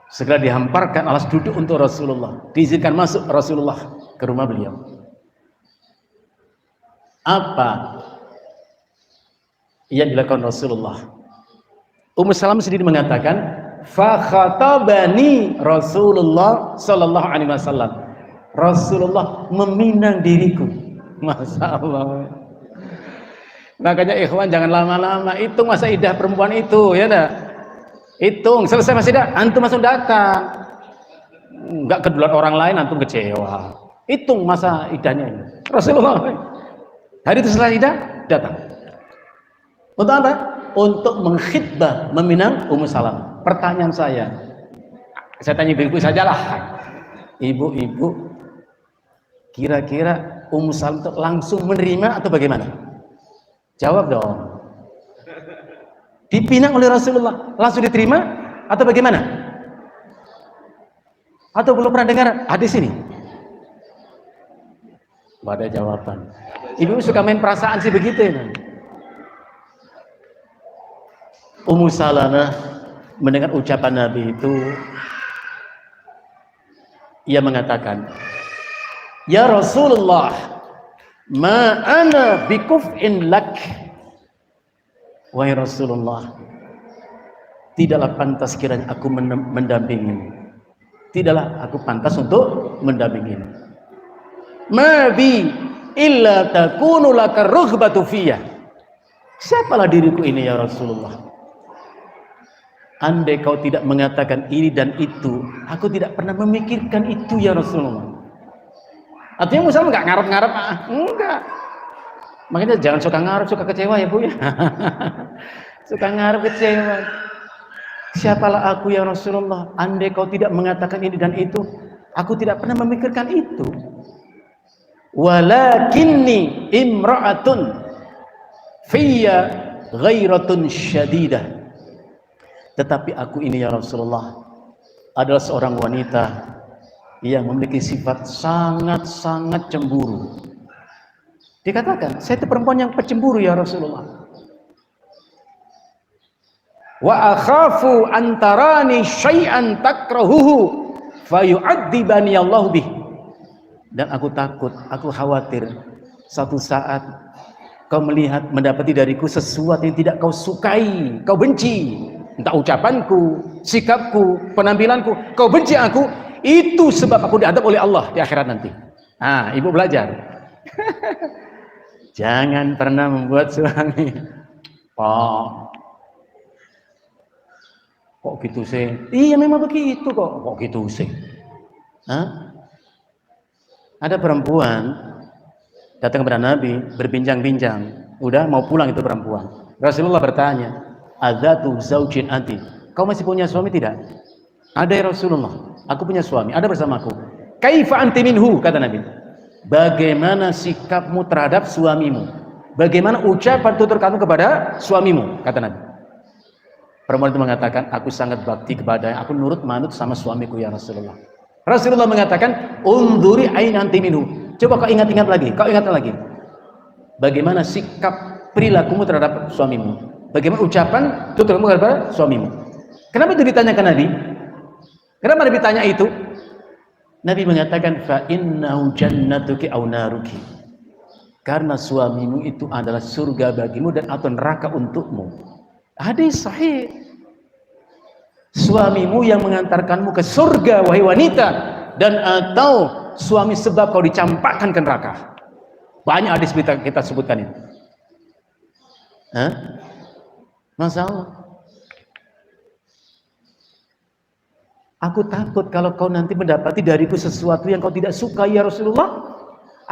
segera dihamparkan alas duduk untuk Rasulullah, diizinkan masuk Rasulullah ke rumah beliau. Apa yang dilakukan Rasulullah? Ummu Salamah sendiri mengatakan, fa khatabani Rasulullah sallallahu alaihi wasallam. Rasulullah meminang diriku. Masya Allah. Makanya ikhwan jangan lama-lama hitung masa idah perempuan itu, ya dah. Hitung, selesai masa idah, antum langsung datang. Enggak keduluan orang lain, antum kecewa. Hitung masa idahnya ini. Rasulullah hari itu setelah idah datang. Untuk apa? Untuk mengkhitbah, meminang Ummu Salamah. Pertanyaan saya tanya ibu-ibu sajalah. Ibu-ibu, kira-kira Ummu Salamah langsung menerima atau bagaimana? Jawab dong. Dipinang oleh Rasulullah, langsung diterima atau bagaimana? Atau belum pernah dengar hadis ini? Tidak ada jawaban. Ibu suka main perasaan sih begitu ya. Ummu Salamah mendengar ucapan Nabi itu, ia mengatakan, ya Rasulullah, ma ana bikuf'in lak. Wahai Rasulullah, tidaklah pantas kiranya aku mendampingimu. Tidaklah aku pantas untuk mendampingimu. Ma bi illa takunu laka rughbatu fiyya. Siapalah diriku ini ya Rasulullah? Andai kau tidak mengatakan ini dan itu, aku tidak pernah memikirkan itu ya Rasulullah. Artinya Musa enggak ngarep-ngarep, enggak. Makanya jangan suka ngarep, suka kecewa ya Bu ya. Suka ngarep, kecewa. Siapalah aku ya Rasulullah, andai kau tidak mengatakan ini dan itu, aku tidak pernah memikirkan itu. Walakinni imra'atun fiyya ghairatun syadidah. Tetapi aku ini ya Rasulullah adalah seorang wanita yang memiliki sifat sangat-sangat cemburu. Dikatakan, saya itu perempuan yang pecemburu ya Rasulullah. Wa akhafu antarani syai'an takrahuhu fayu'adzibani Allah bih. Dan aku takut, aku khawatir satu saat kau mendapati dariku sesuatu yang tidak kau sukai, kau benci. Entah ucapanku, sikapku, penampilanku, kau benci aku. Itu sebab aku diadab oleh Allah di akhirat nanti. Nah, ibu belajar. Jangan pernah membuat suami, Pak, kok gitu sih? Iya memang begitu kok gitu sih? Hah? Ada perempuan datang kepada Nabi berbincang-bincang. Udah mau pulang itu perempuan. Rasulullah bertanya, adzatu zaujin anti? Kau masih punya suami tidak? Ada ya Rasulullah, aku punya suami, ada bersamaku. Kaifa anti minhu, kata Nabi. Bagaimana sikapmu terhadap suamimu? Bagaimana ucapan tutur kamu kepada suamimu, kata Nabi. Perempuan itu mengatakan, aku sangat bakti kepadanya, aku nurut manut sama suamiku ya Rasulullah. Rasulullah mengatakan, unzuri aina anti minhu. Coba kau ingat-ingat lagi, kau ingat lagi. Bagaimana sikap perilakumu terhadap suamimu? Bagaimana ucapan tutur kamu kepada suamimu? Kenapa itu ditanyakan Nabi? Kenapa Nabi tanya itu? Nabi mengatakan fa innahu jannatuki aw naruki. Karena suamimu itu adalah surga bagimu dan atau neraka untukmu. Hadis sahih. Suamimu yang mengantarkanmu ke surga wahai wanita, dan atau suami sebab kau dicampakkan ke neraka. Banyak hadis kita sebutkan itu. Hah? Masalah. Aku takut kalau kau nanti mendapati dariku sesuatu yang kau tidak suka ya Rasulullah.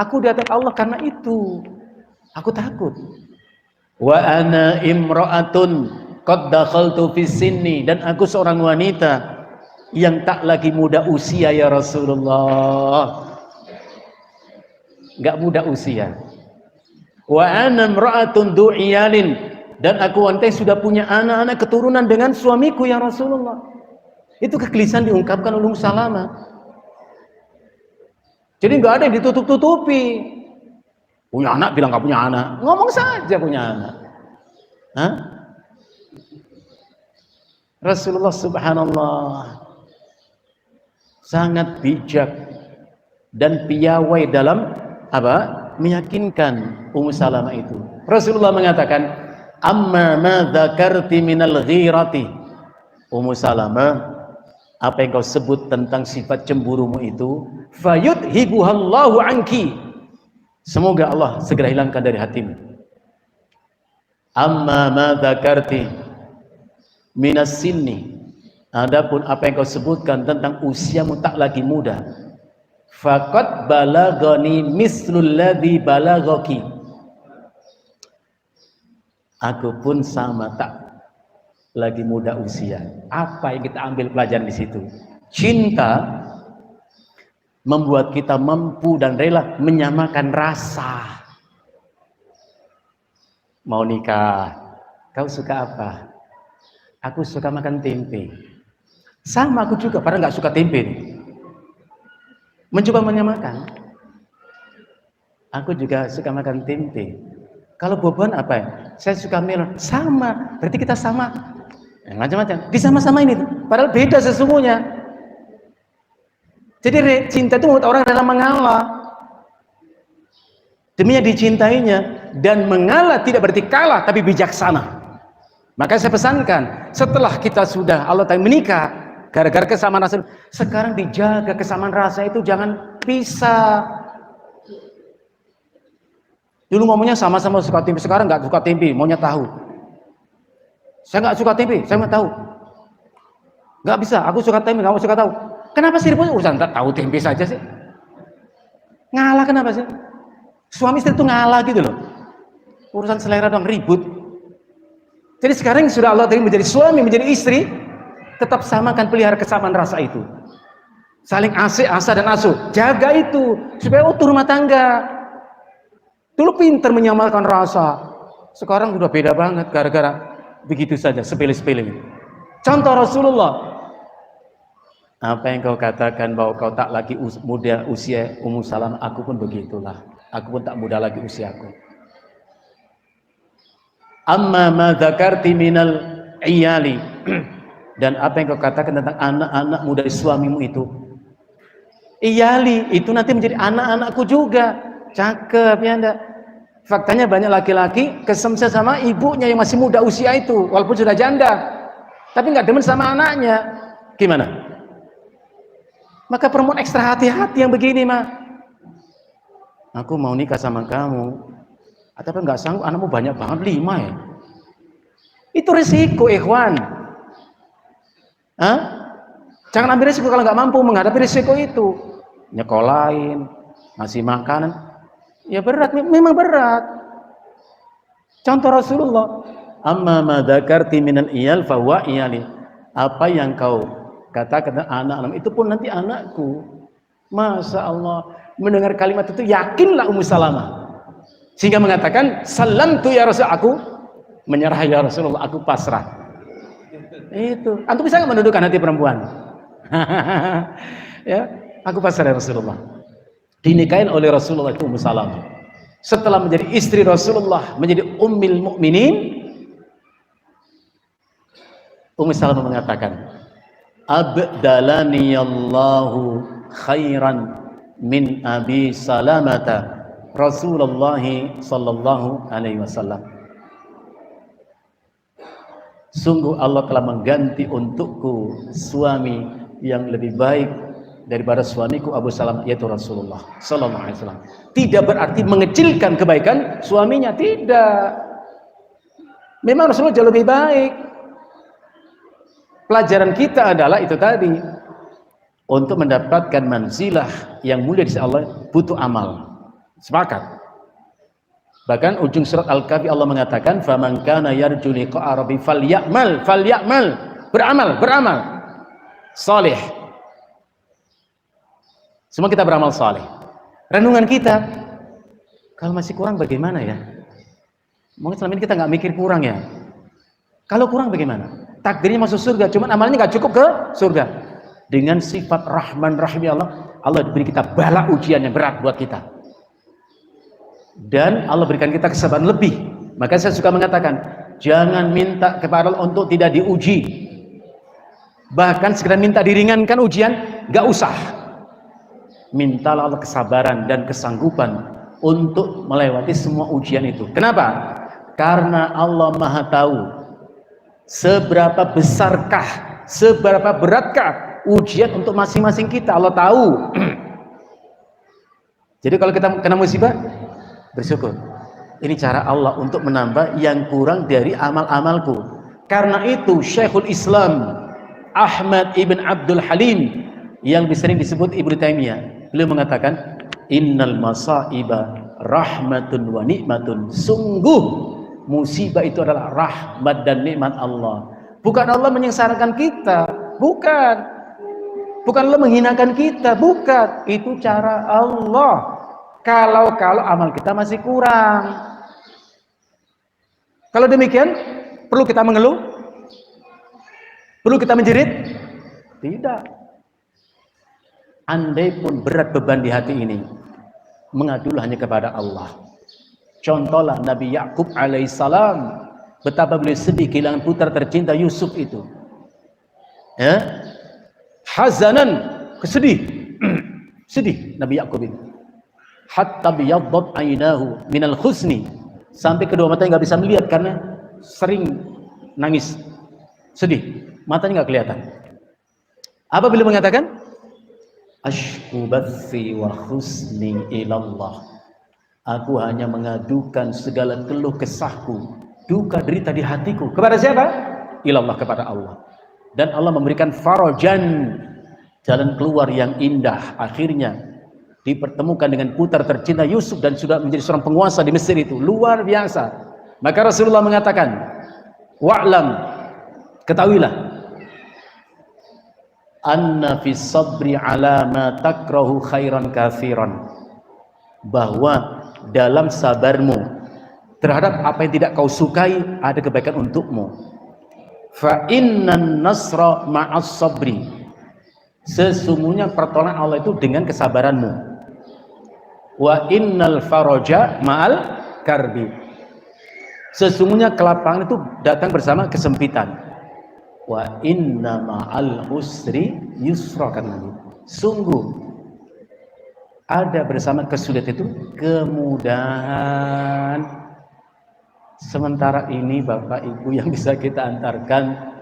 Aku diadab Allah karena itu. Aku takut. Wa ana imra'atun qad dakhaltu fi sinni, dan aku seorang wanita yang tak lagi muda usia ya Rasulullah. Enggak muda usia. Wa ana imra'atun du'iyalin, dan aku wanita yang sudah punya anak-anak keturunan dengan suamiku ya Rasulullah. Itu kegelisahan diungkapkan oleh Ummu Salamah. Jadi nggak ada yang ditutup-tutupi. Punya anak bilang nggak punya anak, ngomong saja punya anak. Hah? Rasulullah subhanallah sangat bijak dan piawai dalam apa? Meyakinkan Ummu Salamah itu. Rasulullah mengatakan, amma ma dzakarti minal ghirati Ummu Salamah, apa yang kau sebut tentang sifat cemburumu itu, fayudhibuhallahu anki, semoga Allah segera hilangkan dari hatimu. Amma ma dzakarti minas sinni, adapun apa yang kau sebutkan tentang usiamu tak lagi muda, faqad balagani mislul ladzi balagaki, aku pun sama tak lagi muda usia. Apa yang kita ambil pelajaran di situ? Cinta membuat kita mampu dan rela menyamakan rasa. Mau nikah, kau suka apa? Aku suka makan tempe. Sama aku juga, padahal nggak suka tempe. Mencoba menyamakan. Aku juga suka makan tempe. Kalau Bobon apa ya? Saya suka melon. Sama, berarti kita sama. Macam-macam, disama-sama ini, padahal beda sesungguhnya. Jadi cinta itu membuat orang rela mengalah demi yang dicintainya, dan mengalah tidak berarti kalah, tapi bijaksana. Maka saya pesankan, setelah kita sudah Allah Ta'ala menikah, gara-gara kesamaan rasa, sekarang dijaga kesamaan rasa itu, jangan pisah. Dulu ngomongnya sama-sama suka tempe, sekarang nggak suka tempe, maunya tahu. Saya nggak suka tempe, saya nggak tahu. Nggak bisa, aku suka tempe, kamu suka tahu. Kenapa sih ribut? Urusan tak tahu tempe saja sih. Ngalah kenapa sih? Suami istri itu ngalah gitu loh. Urusan selera dong, ribut. Jadi sekarang sudah Allah menjadi suami, menjadi istri, tetap samakan, pelihara kesamaan rasa itu. Saling asik, asa dan asuh. Jaga itu supaya utuh rumah tangga. Dulu pintar menyamarkan rasa. Sekarang sudah beda banget gara-gara begitu saja, sepele-sepele. Contoh Rasulullah, apa yang kau katakan bahwa kau tak lagi muda usia Ummu Salamah, aku pun begitulah, aku pun tak muda lagi usiaku. Amma ma dzakarti minal iyali, dan apa yang kau katakan tentang anak-anak muda suamimu itu, iyali itu nanti menjadi anak-anakku juga. Cakep ya enggak? Faktanya banyak laki-laki kesemsem sama ibunya yang masih muda usia itu, walaupun sudah janda, tapi nggak demen sama anaknya. Gimana? Maka perempuan ekstra hati-hati yang begini, mah. Aku mau nikah sama kamu, tapi nggak sanggup, anakmu banyak banget, 5 ya. Itu risiko, ikhwan. Hah? Jangan ambil risiko kalau nggak mampu menghadapi risiko itu. Nyekolahin, ngasih makanan. Ya berat, memang berat. Contoh Rasulullah, amma ma dzakarti minal iyal fa huwa iyali, apa yang kau katakan anak-anak itu pun nanti anakku. Masya Allah, mendengar kalimat itu yakinlah Ummu Salamah, sehingga mengatakan salamtu ya Rasul, aku menyerah ya Rasulullah, aku pasrah. Itu antum bisa nggak menundukkan hati perempuan? Ya, aku pasrah ya Rasulullah. Dinikahin oleh Rasulullah itu Ummu Salamah. Setelah menjadi istri Rasulullah, menjadi ummil mukminin, Ummu Salamah mengatakan, abdalani Allahu khairan min Abi Salamata Rasulullah sallallahu alaihi wasallam. Sungguh Allah telah mengganti untukku suami yang lebih baik daripada suamiku Abu Salamah, yaitu Rasulullah sallallahu alaihi wasallam. Tidak berarti mengecilkan kebaikan suaminya, tidak. Memang Rasulullah jauh lebih baik. Pelajaran kita adalah itu tadi, untuk mendapatkan manzilah yang mulia di sisi Allah butuh amal. Sepakat. Bahkan ujung surat Al-Kahfi Allah mengatakan, faman kana yarju liqa'a rabbi falyamal, beramal saleh. Semua kita beramal saleh. Renungan kita, kalau masih kurang bagaimana ya? Mungkin selama ini kita nggak mikir kurang ya. Kalau kurang bagaimana? Takdirnya masuk surga, cuman amalnya nggak cukup ke surga. Dengan sifat Rahman Rahim Allah, Allah beri kita bala ujian yang berat buat kita. Dan Allah berikan kita kesabaran lebih. Maka saya suka mengatakan, jangan minta kepada Allah untuk tidak diuji. Bahkan sekedar minta diringankan ujian, nggak usah. Mintalah Allah kesabaran dan kesanggupan untuk melewati semua ujian itu. Kenapa? Karena Allah Maha tahu seberapa besarkah seberapa beratkah ujian untuk masing-masing kita. Allah tahu. Jadi kalau kita kena musibah, bersyukur. Ini cara Allah untuk menambah yang kurang dari amal-amalku. Karena itu Syekhul Islam Ahmad ibn Abdul Halim yang sering disebut Ibnu Taimiyah, beliau mengatakan, innal masaiba rahmatun wa nikmatun. Sungguh musibah itu adalah rahmat dan nikmat Allah. Bukan Allah menyengsarakan kita, bukan Allah menghinakan kita, bukan. Itu cara Allah. Kalau amal kita masih kurang. Kalau demikian, perlu kita mengeluh? Perlu kita menjerit? Tidak. Andai pun berat beban di hati ini, mengadulah hanya kepada Allah. Contohlah Nabi Yakub alaihissalam, betapa beliau sedih kehilangan putra tercinta Yusuf itu. Ya, hazanan, kesedih, sedih Nabi Yakub itu. Hatta biyaddat ainahu minal khusni, sampai kedua matanya nggak bisa melihat karena sering nangis, sedih, matanya nggak kelihatan. Apa beliau mengatakan? Ashku bathi wa husni ilallah. Aku hanya mengadukan segala keluh kesahku, duka derita di hatiku. Kepada siapa? Ilallah, kepada Allah. Dan Allah memberikan farajan, jalan keluar yang indah. Akhirnya dipertemukan dengan putra tercinta Yusuf dan sudah menjadi seorang penguasa di Mesir itu. Luar biasa. Maka Rasulullah mengatakan, wa'lam, ketahuilah, anna fi sabri ala ma takrahu khairan kafiran, bahwa dalam sabarmu terhadap apa yang tidak kau sukai ada kebaikan untukmu. Fa innan nasra ma'as sabri, sesungguhnya pertolongan Allah itu dengan kesabaranmu. Wa innal faraja ma'al karbi, sesungguhnya kelapangan itu datang bersama kesempitan. Wa inna ma'al usri yusra, kan Nabi. Sungguh ada bersama kesulitan itu kemudahan. Sementara ini Bapak Ibu yang bisa kita antarkan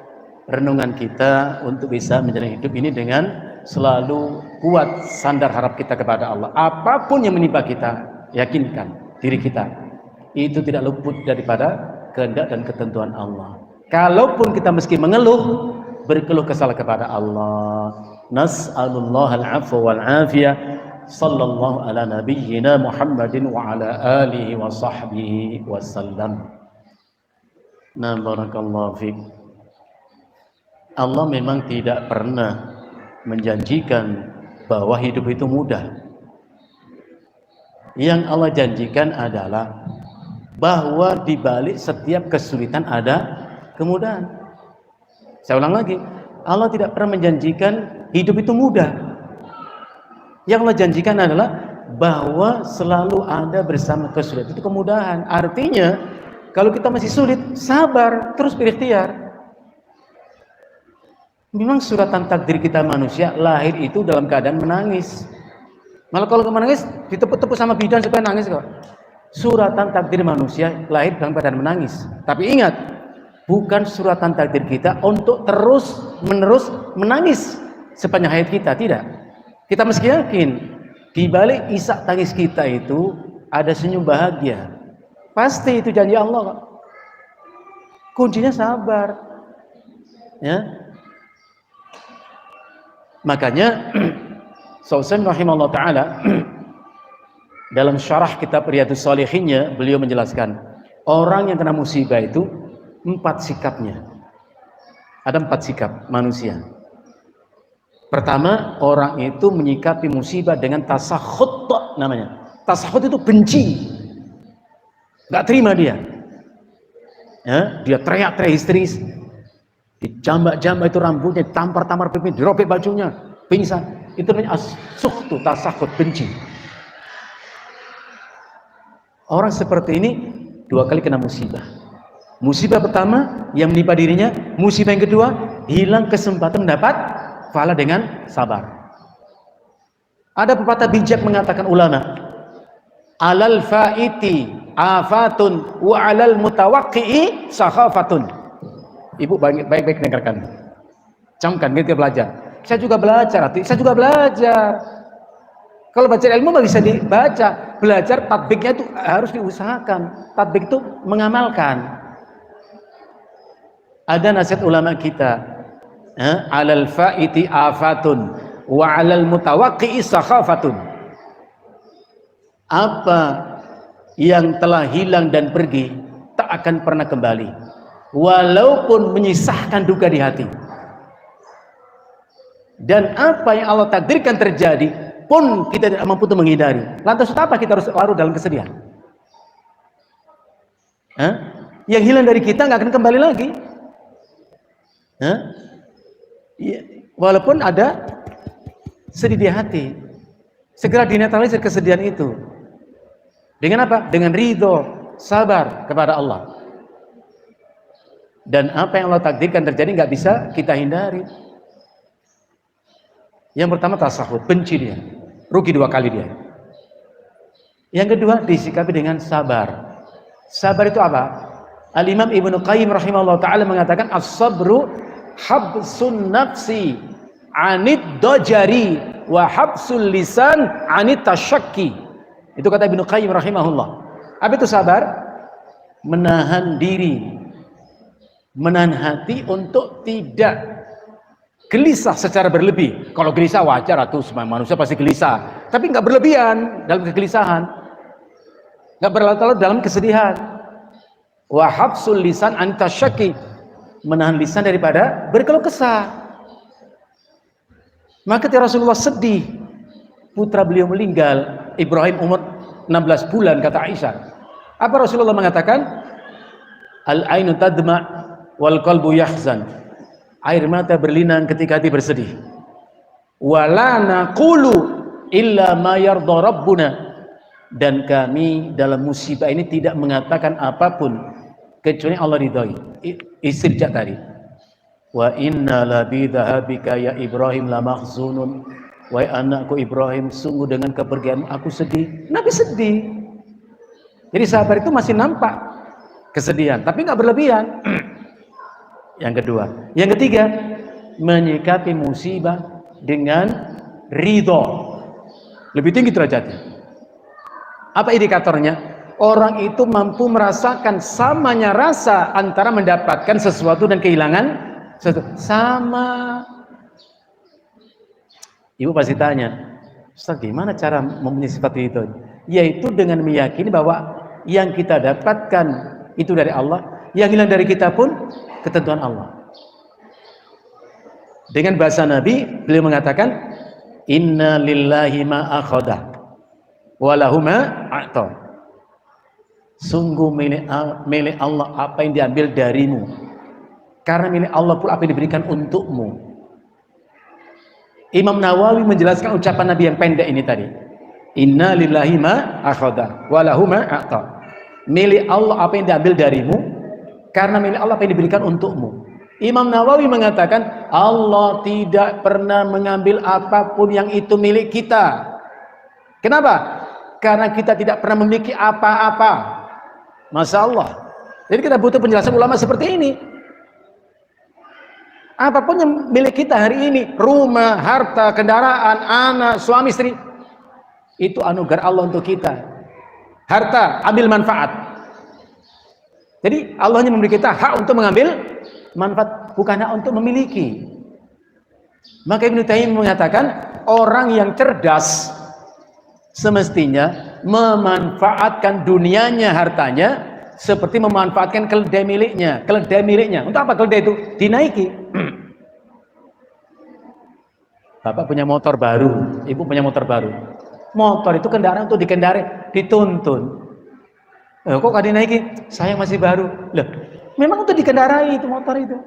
renungan kita untuk bisa menjalani hidup ini dengan selalu kuat sandar harap kita kepada Allah. Apapun yang menimpa kita, yakinkan diri kita itu tidak luput daripada kehendak dan ketentuan Allah. Kalaupun kita meski mengeluh, berkeluh kesal kepada Allah. Nas'alullah al-afwa wal-afiyah. Sallallahu ala nabiyyina Muhammadin wa ala alihi wa sahbihi wasallam. Nah, barakallahu fiik. Allah memang tidak pernah menjanjikan bahwa hidup itu mudah. Yang Allah janjikan adalah bahwa di balik setiap kesulitan ada kemudahan. Saya ulang lagi, Allah tidak pernah menjanjikan hidup itu mudah. Yang Allah janjikan adalah bahwa selalu ada bersama kesulitan itu kemudahan. Artinya kalau kita masih sulit, sabar, terus berikhtiar. Memang suratan takdir kita manusia lahir itu dalam keadaan menangis. Malah kalau menangis ditepuk-tepuk sama bidan supaya nangis kok. Suratan takdir manusia lahir dalam keadaan menangis. Tapi ingat, bukan suratan takdir kita untuk terus menerus menangis sepanjang hayat kita, tidak. Kita mesti yakin di balik isak tangis kita itu ada senyum bahagia. Pasti itu janji Allah kok. Kuncinya sabar. Ya. Makanya Sa'usan rahimahullah ta'ala dalam syarah kitab Riyadhus Shalihinnya beliau menjelaskan, orang yang kena musibah itu 4 sikapnya. Ada 4 sikap manusia. Pertama, orang itu menyikapi musibah dengan tasakhut namanya. Tasakhut itu benci. Nggak terima dia. Ya, dia teriak-teriak histeris. Dijambak-jambak itu rambutnya, tampar-tampar pipi, dirobek bajunya, pingsan. Itu namanya as-sukhtu, tasakhut, benci. Orang seperti ini 2 kali kena musibah. Musibah pertama yang menimpa dirinya, musibah yang kedua hilang kesempatan mendapat pahala dengan sabar. Ada pepatah bijak mengatakan ulama, alal faiti afatun wa alal mutawaqqi'i sakhafatun. Ibu baik-baik dengarkan. Camkan ketika belajar. Saya juga belajar, saya juga belajar. Kalau baca ilmu bisa dibaca, belajar tatbiknya itu harus diusahakan. Tatbik itu mengamalkan. Ada nasihat ulama kita, alal fa'iti afatun wa alal mutawaqqi'i sakhafatun. Apa yang telah hilang dan pergi tak akan pernah kembali, walaupun menyisahkan duka di hati. Dan apa yang Allah takdirkan terjadi pun kita tidak mampu untuk menghindari. Lantas apa kita harus larut dalam kesedihan? Yang hilang dari kita nggak akan kembali lagi. Ya, walaupun ada sedih di hati, segera dinetralisir kesedihan itu. Dengan apa? Dengan ridho, sabar kepada Allah. Dan apa yang Allah takdirkan terjadi nggak bisa kita hindari. Yang pertama tasahud, benci dia, rugi 2 kali dia. Yang kedua disikapi dengan sabar. Sabar itu apa? Al-Imam Ibnu Qayyim rahimahullah ta'ala mengatakan as-sabru habsun nafsi anid dajari wa habsul lisan anid tasyakki. Itu kata Ibnu Qayyim rahimahullah. Apa itu sabar? Menahan diri, menahan hati untuk tidak gelisah secara berlebih. Kalau gelisah wajar, atau semua manusia pasti gelisah, tapi nggak berlebihan dalam kegelisahan, nggak berlarut-larut dalam kesedihan. Wa habsul lisan an tasyakki, menahan lisan daripada berkeluh kesah. Maka ketika Rasulullah sedih, putra beliau meninggal, Ibrahim umur 16 bulan, kata Aisyah. Apa Rasulullah mengatakan? Al-ainu tadma wal qalbu yahzan. Air mata berlinang ketika hati bersedih. Wala naqulu illa ma yardha rabbuna. Dan kami dalam musibah ini tidak mengatakan apapun kecuali Allah ridhoi. Istirja tadi. Wa inna la bi dhahabika ya Ibrahim la mahzunun. Wahai anakku Ibrahim, sungguh dengan kepergianmu aku sedih. Nabi sedih. Jadi sabar itu masih nampak kesedihan, tapi nggak berlebihan. Yang kedua. Yang ketiga, menyikapi musibah dengan ridho, lebih tinggi derajatnya. Apa indikatornya? Orang itu mampu merasakan samanya rasa antara mendapatkan sesuatu dan kehilangan sesuatu. Sama. Ibu pasti tanya, Ustaz, gimana cara mempunyai sifat itu? Yaitu dengan meyakini bahwa yang kita dapatkan itu dari Allah, yang hilang dari kita pun ketentuan Allah. Dengan bahasa Nabi, beliau mengatakan, Inna lillahi ma akhada wa lahu ma a'ta. Sungguh milik Allah apa yang diambil darimu, karena milik Allah pun apa yang diberikan untukmu. Imam Nawawi menjelaskan ucapan Nabi yang pendek ini tadi. Inna lillahi ma akhada wa lahu ma a'ta. Milik Allah apa yang diambil darimu, karena milik Allah apa yang diberikan untukmu. Imam Nawawi mengatakan Allah tidak pernah mengambil apapun yang itu milik kita. Kenapa? Karena kita tidak pernah memiliki apa-apa. Masya Allah. Jadi kita butuh penjelasan ulama seperti ini. Apapun yang milik kita hari ini, rumah, harta, kendaraan, anak, suami, istri, itu anugerah Allah untuk kita. Harta, ambil manfaat. Jadi Allah hanya memberi kita hak untuk mengambil manfaat, bukan hak untuk memiliki. Maka Ibnu Taimiyah mengatakan orang yang cerdas semestinya memanfaatkan dunianya, hartanya, seperti memanfaatkan keledai miliknya. Keledai miliknya, untuk apa keledai itu? Dinaiki. Bapak punya motor baru, ibu punya motor baru. Motor itu kendaraan untuk dikendari, dituntun. Kok gak dinaiki? Saya masih baru. Loh, memang untuk dikendarai itu motor itu.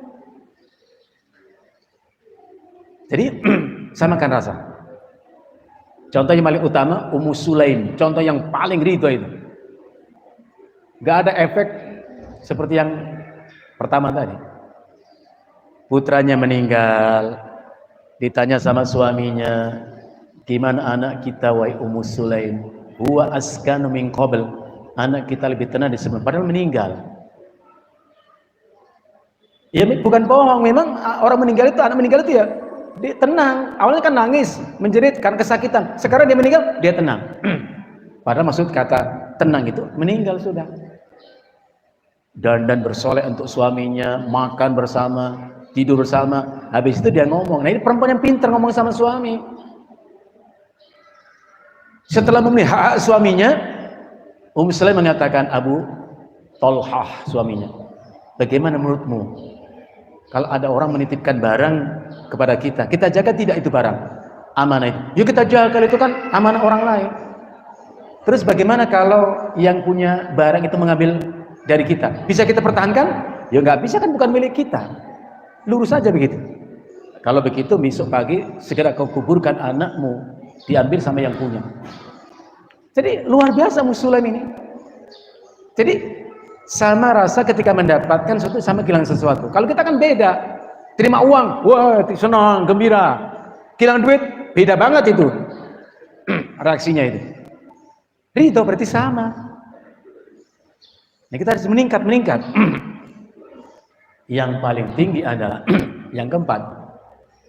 Jadi samakan rasa. Contoh yang paling utama Ummu Sulaim, contoh yang paling ridho itu. Gak ada efek seperti yang pertama tadi. Putranya meninggal, ditanya sama suaminya, gimana anak kita wahai Ummu Sulaim? Huwa askanu min qabl. Anak kita lebih tenang di sebelum, padahal meninggal. Ya bukan bohong, memang orang meninggal itu, anak meninggal itu ya dia tenang. Awalnya kan nangis, menjerit karena kesakitan. Sekarang dia meninggal, dia tenang. Padahal maksud kata tenang itu meninggal sudah. Dan bersolek untuk suaminya, makan bersama, tidur bersama. Habis itu dia ngomong. Nah ini perempuan yang pintar ngomong sama suami. Setelah memenuhi hak suaminya, Sulaim mengatakan, Abu Tolhah suaminya, bagaimana menurutmu kalau ada orang menitipkan barang kepada kita, kita jaga tidak itu barang amanah itu? Yuk kita jaga, itu kan amanah orang lain. Terus bagaimana kalau yang punya barang itu mengambil dari kita? Bisa kita pertahankan? Ya nggak bisa, kan bukan milik kita. Lurus saja begitu. Kalau begitu besok pagi segera kau kuburkan anakmu, diambil sama yang punya. Jadi luar biasa Sulaim ini. Jadi sama rasa ketika mendapatkan sesuatu sama kehilangan sesuatu. Kalau kita kan beda. Terima uang, wah senang, gembira. Kehilangan duit, beda banget itu. Reaksinya itu. Ridho berarti sama. Nah, kita harus meningkat. Yang paling tinggi adalah yang keempat,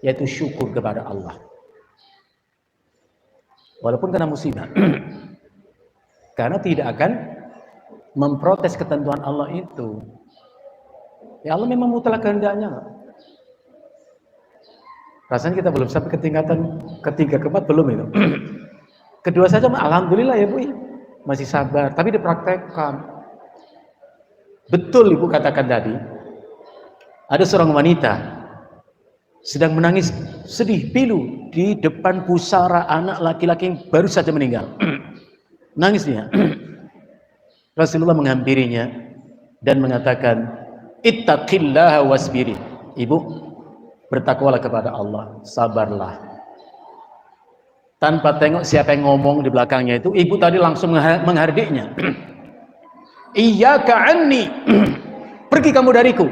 yaitu syukur kepada Allah. Walaupun kena musibah. Karena tidak akan memprotes ketentuan Allah itu. Ya Allah memang mutlak kehendaknya. Rasanya kita belum sampai ke tingkatan ketiga, keempat belum itu. Kedua saja alhamdulillah ya Bu, masih sabar, tapi dipraktekkan. Betul Ibu katakan tadi, ada seorang wanita sedang menangis sedih pilu di depan pusara anak laki-laki yang baru saja meninggal. Nangis dia. Rasulullah menghampirinya dan mengatakan, ittaqillaha wasbiri. Ibu, bertakwalah kepada Allah, sabarlah. Tanpa tengok siapa yang ngomong di belakangnya itu, ibu tadi langsung menghardiknya. Iyyaka anni, pergi kamu dariku.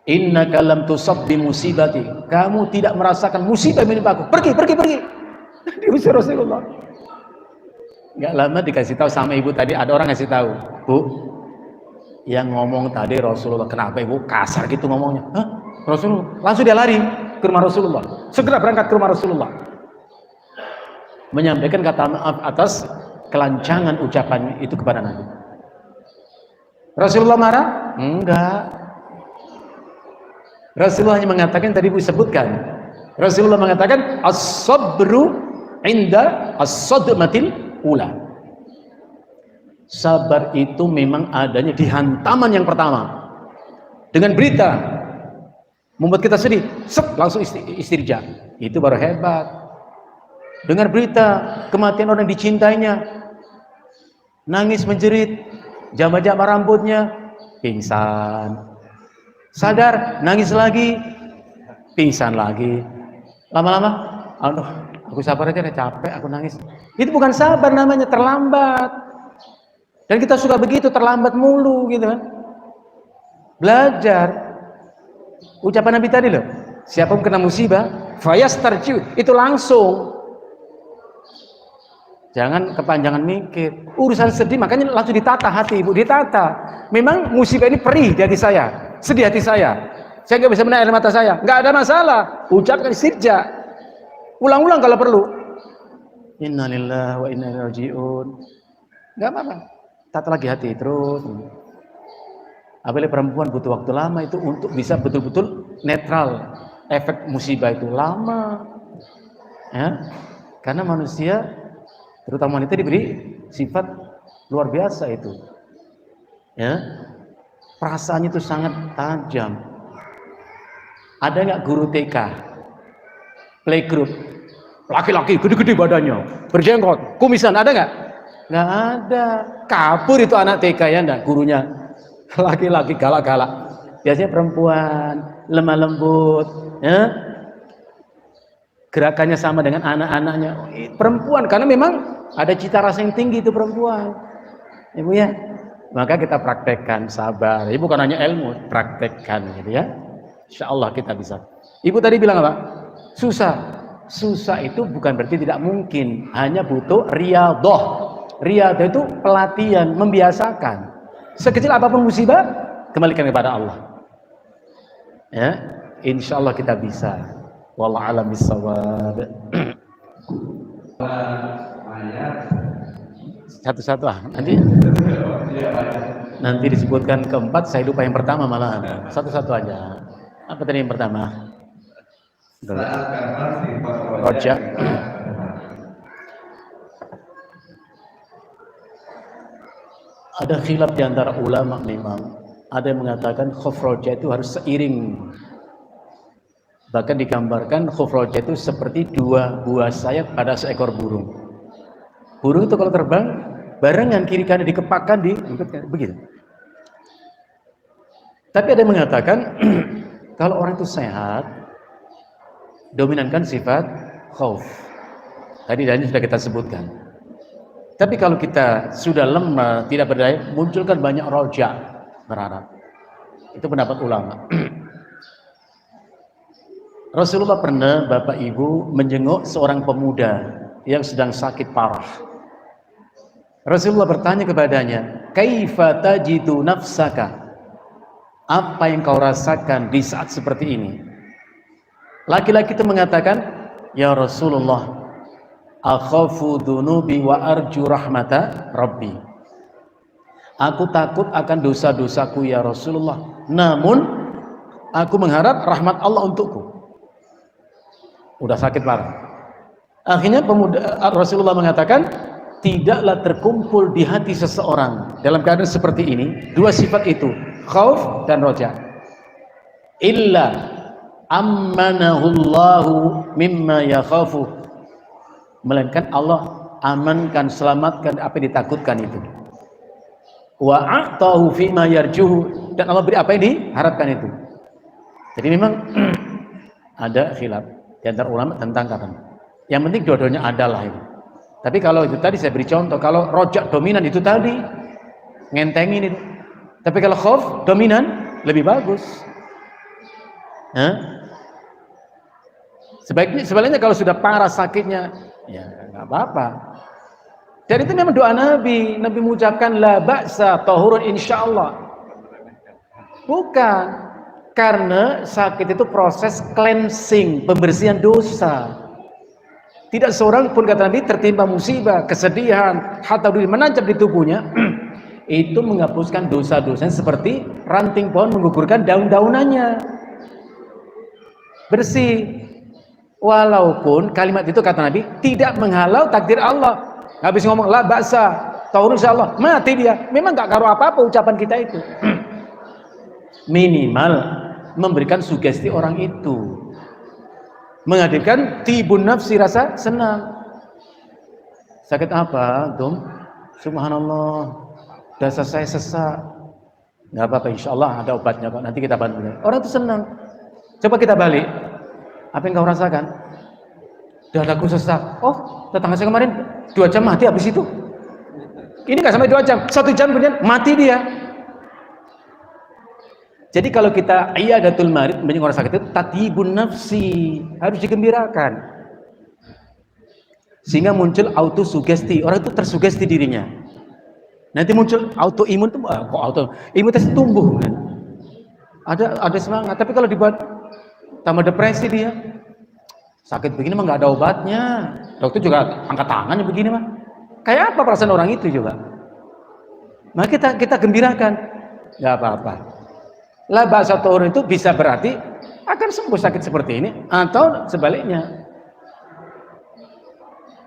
Innaka lam tusab bi musibati, kamu tidak merasakan musibah menimpaku. Pergi. Diusir Rasulullah. Nggak lama dikasih tahu sama ibu tadi, ada orang ngasih tahu, Bu, yang ngomong tadi Rasulullah. Kenapa ibu kasar gitu ngomongnya? Hah? Rasulullah. Langsung dia lari ke rumah Rasulullah, segera berangkat ke rumah Rasulullah, menyampaikan kata maaf atas kelancangan ucapan itu kepada Nabi. Rasulullah marah? Enggak. Rasulullah hanya mengatakan, tadi ibu sebutkan, Rasulullah mengatakan as-sabru inda as-sadmatil ula. Sabar itu memang adanya di hantaman yang pertama. Dengan berita membuat kita sedih, langsung istirja. Itu baru hebat. Dengar berita kematian orang dicintainya, nangis menjerit, jama-jama rambutnya, pingsan. Sadar, nangis lagi, pingsan lagi. Lama-lama, aduh, aku sabar aja, udah capek, aku nangis. Itu bukan sabar namanya, terlambat. Dan kita suka begitu, terlambat mulu gitu kan. Belajar. Ucapan Nabi tadi loh, siapa kena musibah, fayastarji'u, itu langsung. Jangan kepanjangan mikir. Urusan sedih makanya langsung ditata hati ibu, ditata. Memang musibah ini perih di hati saya, sedih hati saya nggak bisa menahan air mata saya, nggak ada masalah, ucapkan istirja, ulang-ulang kalau perlu. Innalillahi wa inna ilaihi raji'un. Nggak apa-apa, tata lagi hati terus. Apalagi perempuan butuh waktu lama itu untuk bisa betul-betul netral. Efek musibah itu lama, ya, karena manusia terutama wanita diberi sifat luar biasa itu, ya, perasaannya itu sangat tajam. Ada nggak guru TK, playgroup, laki-laki gede-gede badannya, berjenggot, kumisan, ada nggak? Nggak ada. Kabur itu anak TK ya, enggak, gurunya laki-laki galak-galak. Biasanya perempuan lemah lembut, ya, gerakannya sama dengan anak-anaknya. Perempuan, karena memang ada cita rasa yang tinggi itu perempuan, ibu ya. Maka kita praktekkan sabar. Ibu bukan hanya ilmu, praktekkan gitu ya. Insya Allah kita bisa. Ibu tadi bilang apa? Susah. Susah itu bukan berarti tidak mungkin, hanya butuh riyadhah. Riyadhah itu pelatihan, membiasakan. Sekecil apapun musibah, kembalikan kepada Allah. Ya, insya Allah kita bisa. Wallahu a'lam bishawab. Satu-satu nanti disebutkan keempat, saya lupa yang pertama malah. Satu-satu aja. Apa tadi yang pertama? Roja. Ada khilaf di antara ulama memang. Ada yang mengatakan khuf roja itu harus seiring. Bahkan digambarkan khuf roja itu seperti dua buah sayap pada seekor burung. Burung itu kalau terbang barengan kiri kanan dikepakkan begitu. Tapi ada yang mengatakan kalau orang itu sehat, dominankan sifat khauf. Tadi dalilnya sudah kita sebutkan. Tapi kalau kita sudah lemah, tidak berdaya, munculkan banyak roja, berharap. Itu pendapat ulama. Rasulullah pernah Bapak Ibu menjenguk seorang pemuda yang sedang sakit parah. Rasulullah bertanya kepadanya, "Kaifa tajidu nafsaka?" Apa yang kau rasakan di saat seperti ini? Laki-laki itu mengatakan, "Ya Rasulullah, akhafu dhunubi wa arju rahmata Rabbi." Aku takut akan dosa-dosaku ya Rasulullah, namun aku mengharap rahmat Allah untukku. Udah sakit parah. Akhirnya Rasulullah mengatakan, tidaklah terkumpul di hati seseorang dalam keadaan seperti ini dua sifat itu, khauf dan roja, illa ammanahullahu mimma yakhafu, melainkan Allah amankan, selamatkan apa yang ditakutkan itu, wa a'tahu fima yarjuhu, dan Allah beri apa yang diharapkan itu. Jadi memang ada khilaf di antara ulama tentang kapan. Yang penting dua-duanya adalah itu. Tapi kalau itu tadi saya beri contoh, kalau rojak dominan itu tadi ngentengin itu. Tapi kalau khauf dominan lebih bagus. Sebaliknya kalau sudah parah sakitnya, ya nggak apa-apa. Dan itu memang doa Nabi mengucapkan la ba'sa tahurun insyaallah. Bukan, karena sakit itu proses cleansing, pembersihan dosa. Tidak seorang pun, kata Nabi, tertimpa musibah, kesedihan, hatta menancap di tubuhnya, itu menghapuskan dosa-dosanya seperti ranting pohon menggugurkan daun-daunannya. Bersih. Walaupun kalimat itu, kata Nabi, tidak menghalau takdir Allah. Habis ngomong la ba'sa tahurun insyaallah, mati dia. Memang gak ngaruh apa-apa ucapan kita itu. Minimal memberikan sugesti orang itu, menghadirkan tibun nafsi, rasa senang. Sakit apa, Dum? Subhanallah, dasar saya sesak. Nggak apa-apa, insya Allah ada obatnya Pak, nanti kita bantu. Orang itu senang. Coba kita balik, apa yang kau rasakan? Dadaku sesak. Oh, tetangga saya kemarin 2 jam mati habis itu. Ini nggak sampai 2 jam, 1 jam kemudian mati dia. Jadi kalau kita iyadatul marid, menjenguk orang sakit itu tatyibun nafsi, harus digembirakan. Sehingga muncul autosugesti, orang itu tersugesti dirinya. Nanti muncul autoimun tuh, kok autoimunitas tumbuh kan? Ada semangat, tapi kalau dibuat tambah depresi dia. Sakit begini mah nggak ada obatnya. Dokter juga angkat tangannya begini mah. Kayak apa perasaan orang itu juga? Maka kita gembirakan, nggak apa-apa. La ba'sa tahurun itu bisa berarti akan sembuh sakit seperti ini, atau sebaliknya.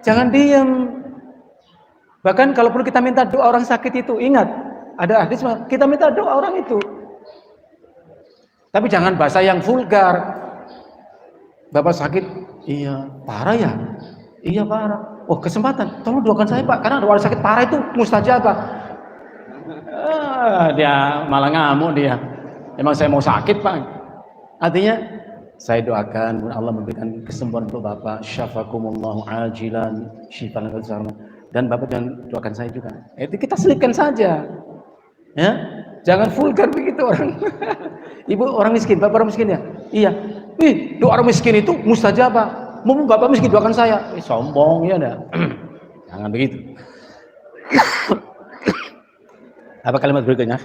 Jangan diam. Bahkan kalau perlu kita minta doa orang sakit itu, ingat ada hadis kita minta doa orang itu. Tapi jangan bahasa yang vulgar. Bapak sakit, iya parah ya, iya parah. Oh kesempatan, tolong doakan saya Pak, karena ada orang sakit parah itu mustajabah. Dia malah ngamuk dia. Emang saya mau sakit Pak. Artinya saya doakan Allah memberikan kesembuhan untuk Bapak, syafakumullahu ajilan syifaan al-sarma, dan Bapak jangan doakan saya juga. Itu kita selipkan saja. Ya, jangan vulgar begitu orang. Ibu orang miskin, Bapak orang miskin ya? Iya. Doa orang miskin itu mustajabah. Mau Bapak miskin doakan saya. Sombong ya enggak? Jangan begitu. Apa kalimat berikutnya?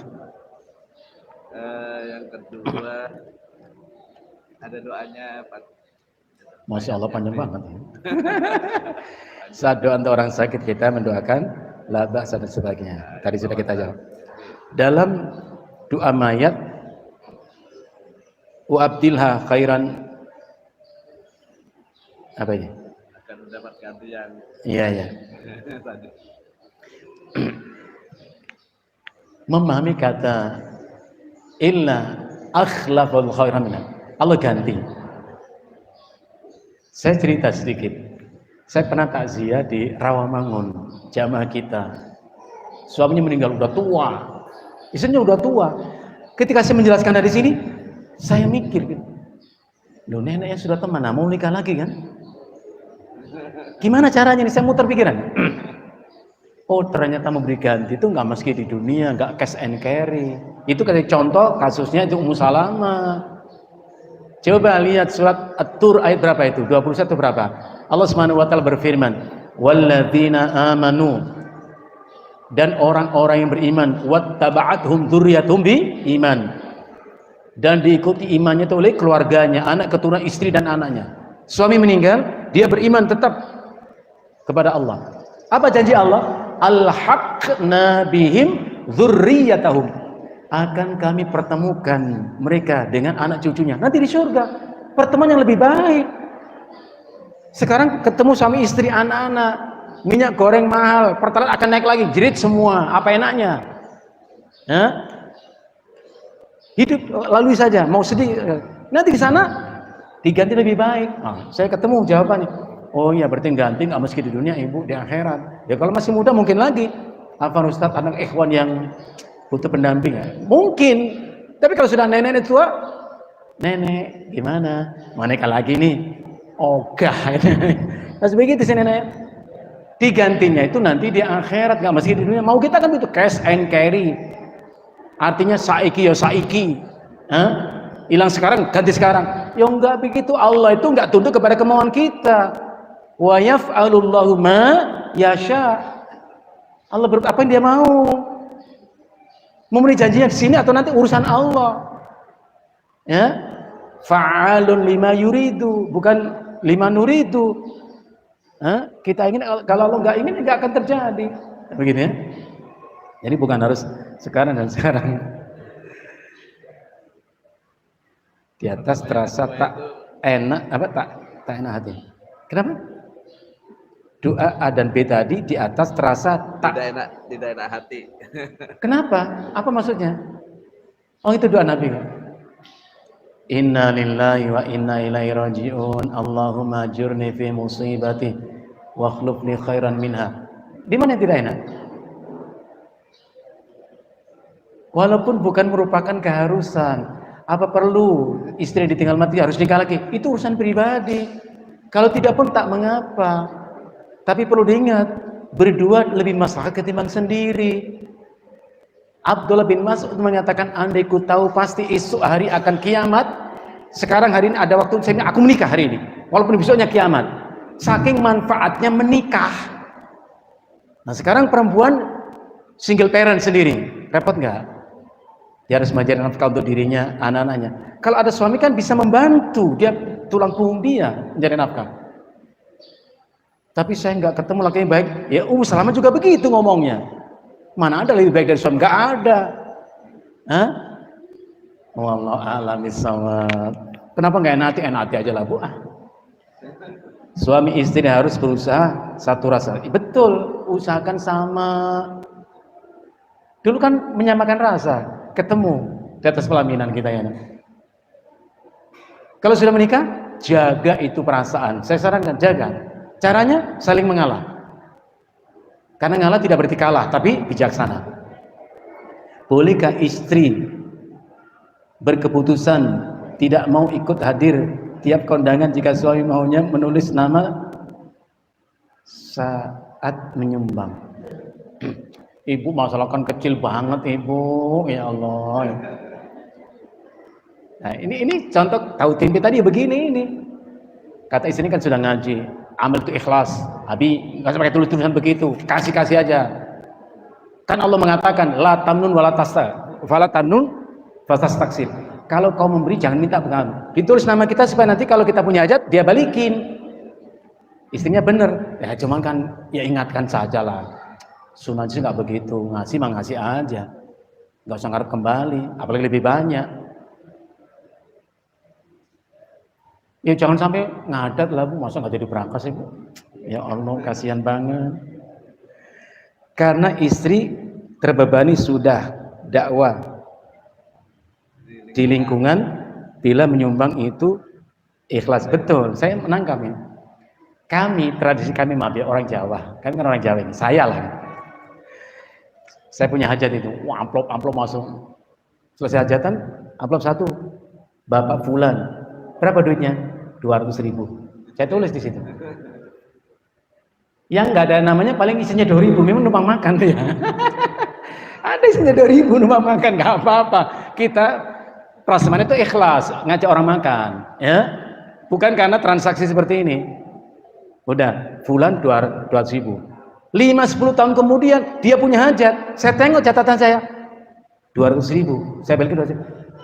Yang kedua, Ada doanya Pak. Masya Allah panjang banget. Saat doa untuk orang sakit kita mendoakan la ba'sa dan sebagainya. Tadi sudah kita jawab. Dalam doa mayat wa abdilha khairan apa ini? Akan mendapat ganti yang Iya. tadi. Memahami kata illa akhlafal khairan minha. Allah ganti. Saya cerita sedikit. Saya pernah takziah di Rawamangun, jamaah kita. Suaminya meninggal udah tua, istrinya udah tua. Ketika saya menjelaskan dari sini, saya mikir, loh neneknya sudah teman, mau nikah lagi kan? Gimana caranya nih? Saya muter pikiran. Oh ternyata memberi ganti itu nggak meski di dunia, nggak cash and carry. Itu kayak contoh kasusnya itu Ummu Salamah. Coba lihat surat At-Tur ayat berapa itu? 21 berapa? Allah Subhanahu wa taala berfirman, "Walladzina amanu" dan orang-orang yang beriman, "wattaba'athum dzurriyyatuhum bi iman." Dan diikuti imannya itu oleh keluarganya, anak keturunan istri dan anaknya. Suami meninggal, dia beriman tetap kepada Allah. Apa janji Allah? Alhaqna bihim dzurriyyatahum. Akan kami pertemukan mereka dengan anak cucunya nanti di surga, pertemuan yang lebih baik. Sekarang ketemu suami istri, anak-anak, minyak goreng mahal, pertalite akan naik lagi, jerit semua, apa enaknya? Hidup lalui saja, mau sedih nanti di sana diganti lebih baik. Saya ketemu jawabannya, oh iya berarti ganti nggak meski di dunia, ibu di akhirat. Ya kalau masih muda mungkin lagi. Apa Ustadz, anak ikhwan yang butuh pendamping ya? Mungkin, tapi kalau sudah nenek tua, nenek gimana? Mau nikah lagi nih? Ogah. Mas begitu sih nenek. Digantinya itu nanti di akhirat, nggak meski di dunia. Mau kita kan itu cash and carry. Artinya saiki ya saiki. Hilang sekarang, ganti sekarang. Ya enggak begitu. Allah itu enggak tunduk kepada kemauan kita. Wa yaf'alullahu ma yasha. Allah berbuat apa yang dia mau. Memberi janjinya di sini atau nanti urusan Allah. Ya. Fa'alun lima yuridu, bukan lima nuridu. Kita ingin, kalau Allah enggak ingin enggak akan terjadi. Begitu ya. Jadi bukan harus sekarang dan sekarang. Di atas terasa tak enak, tak enak hati. Kenapa? Doa A dan B tadi di atas terasa tidak enak hati. Kenapa? Apa maksudnya? Oh itu doa Nabi. Inna lillahi wa inna ilaihi raji'un. Allahumma ajurni fi musibati wa akhlifni khairan minha. Di mana yang tidak enak? Walaupun bukan merupakan keharusan. Apa perlu istri ditinggal mati harus nikah lagi? Itu urusan pribadi. Kalau tidak pun tak mengapa. Tapi perlu diingat, berdua lebih maslahat ketimbang sendiri. Abdullah bin Mas'ud mengatakan, andai ku tahu pasti esok hari akan kiamat, sekarang hari ini ada waktu saya aku menikah hari ini, walaupun besoknya kiamat. Saking manfaatnya menikah. Nah sekarang perempuan single parent sendiri, repot nggak? Dia harus mengajarkan nafkah untuk dirinya, anak-anaknya. Kalau ada suami kan bisa membantu, dia tulang punggung dia menjadi nafkah. Tapi saya nggak ketemu laki yang baik. Ya Ummu Salamah juga begitu ngomongnya. Mana ada lebih baik dari suami? Nggak ada. Wallahu a'lam bishawab. Kenapa nggak enak-enak aja lah Bu? Suami istri harus berusaha satu rasa. Betul, usahakan sama. Dulu kan menyamakan rasa, ketemu di atas pelaminan kita ya. Kalau sudah menikah, jaga itu perasaan. Saya sarankan jaga. Caranya saling mengalah. Karena ngalah tidak berarti kalah, tapi bijaksana. Bolehkah istri berkeputusan tidak mau ikut hadir tiap kondangan jika suami maunya menulis nama saat menyumbang? Ibu masalah kan kecil banget ibu, ya Allah. Nah ini contoh tahu tempe tadi begini ini. Kata istri kan sudah ngaji, amal itu ikhlas. Abi nggak usah pakai tulis-tulisan begitu, kasih aja. Kan Allah mengatakan la tamnun wala tasta, fala tamnun fastaksir. kalau kau memberi jangan minta pengaruh. Ditulis nama kita supaya nanti kalau kita punya hajat dia balikin. Istrinya bener, ya cuman kan ya ingatkan saja lah. Sunnah sih nggak begitu, ngasih mah ngasih aja, nggak usah ngarep kembali, apalagi lebih banyak. Ya jangan sampai ngadat lah Bu, masa nggak jadi berangkat sih Bu? Ya Allah, kasihan banget. Karena istri terbebani sudah dakwah di lingkungan, bila menyumbang itu ikhlas. Betul, saya menangkap ini. Kami, tradisi kami maaf ya, orang Jawa, kami kan orang Jawa ini, saya lah. Saya punya hajat itu, wah amplop masuk. Selesai hajatan, amplop satu, Bapak Fulan, berapa duitnya? 200.000. Saya tulis di situ. Yang nggak ada namanya paling isinya 2.000, memang numpang makan ya. Ada isinya 2.000 numpang makan, nggak apa-apa. Kita prasmanan itu ikhlas, ngajak orang makan, ya. Bukan karena transaksi seperti ini. Udah, Fulan 200.000. 5-10 tahun kemudian dia punya hajat. Saya tengok catatan saya, 200.000. Saya balikin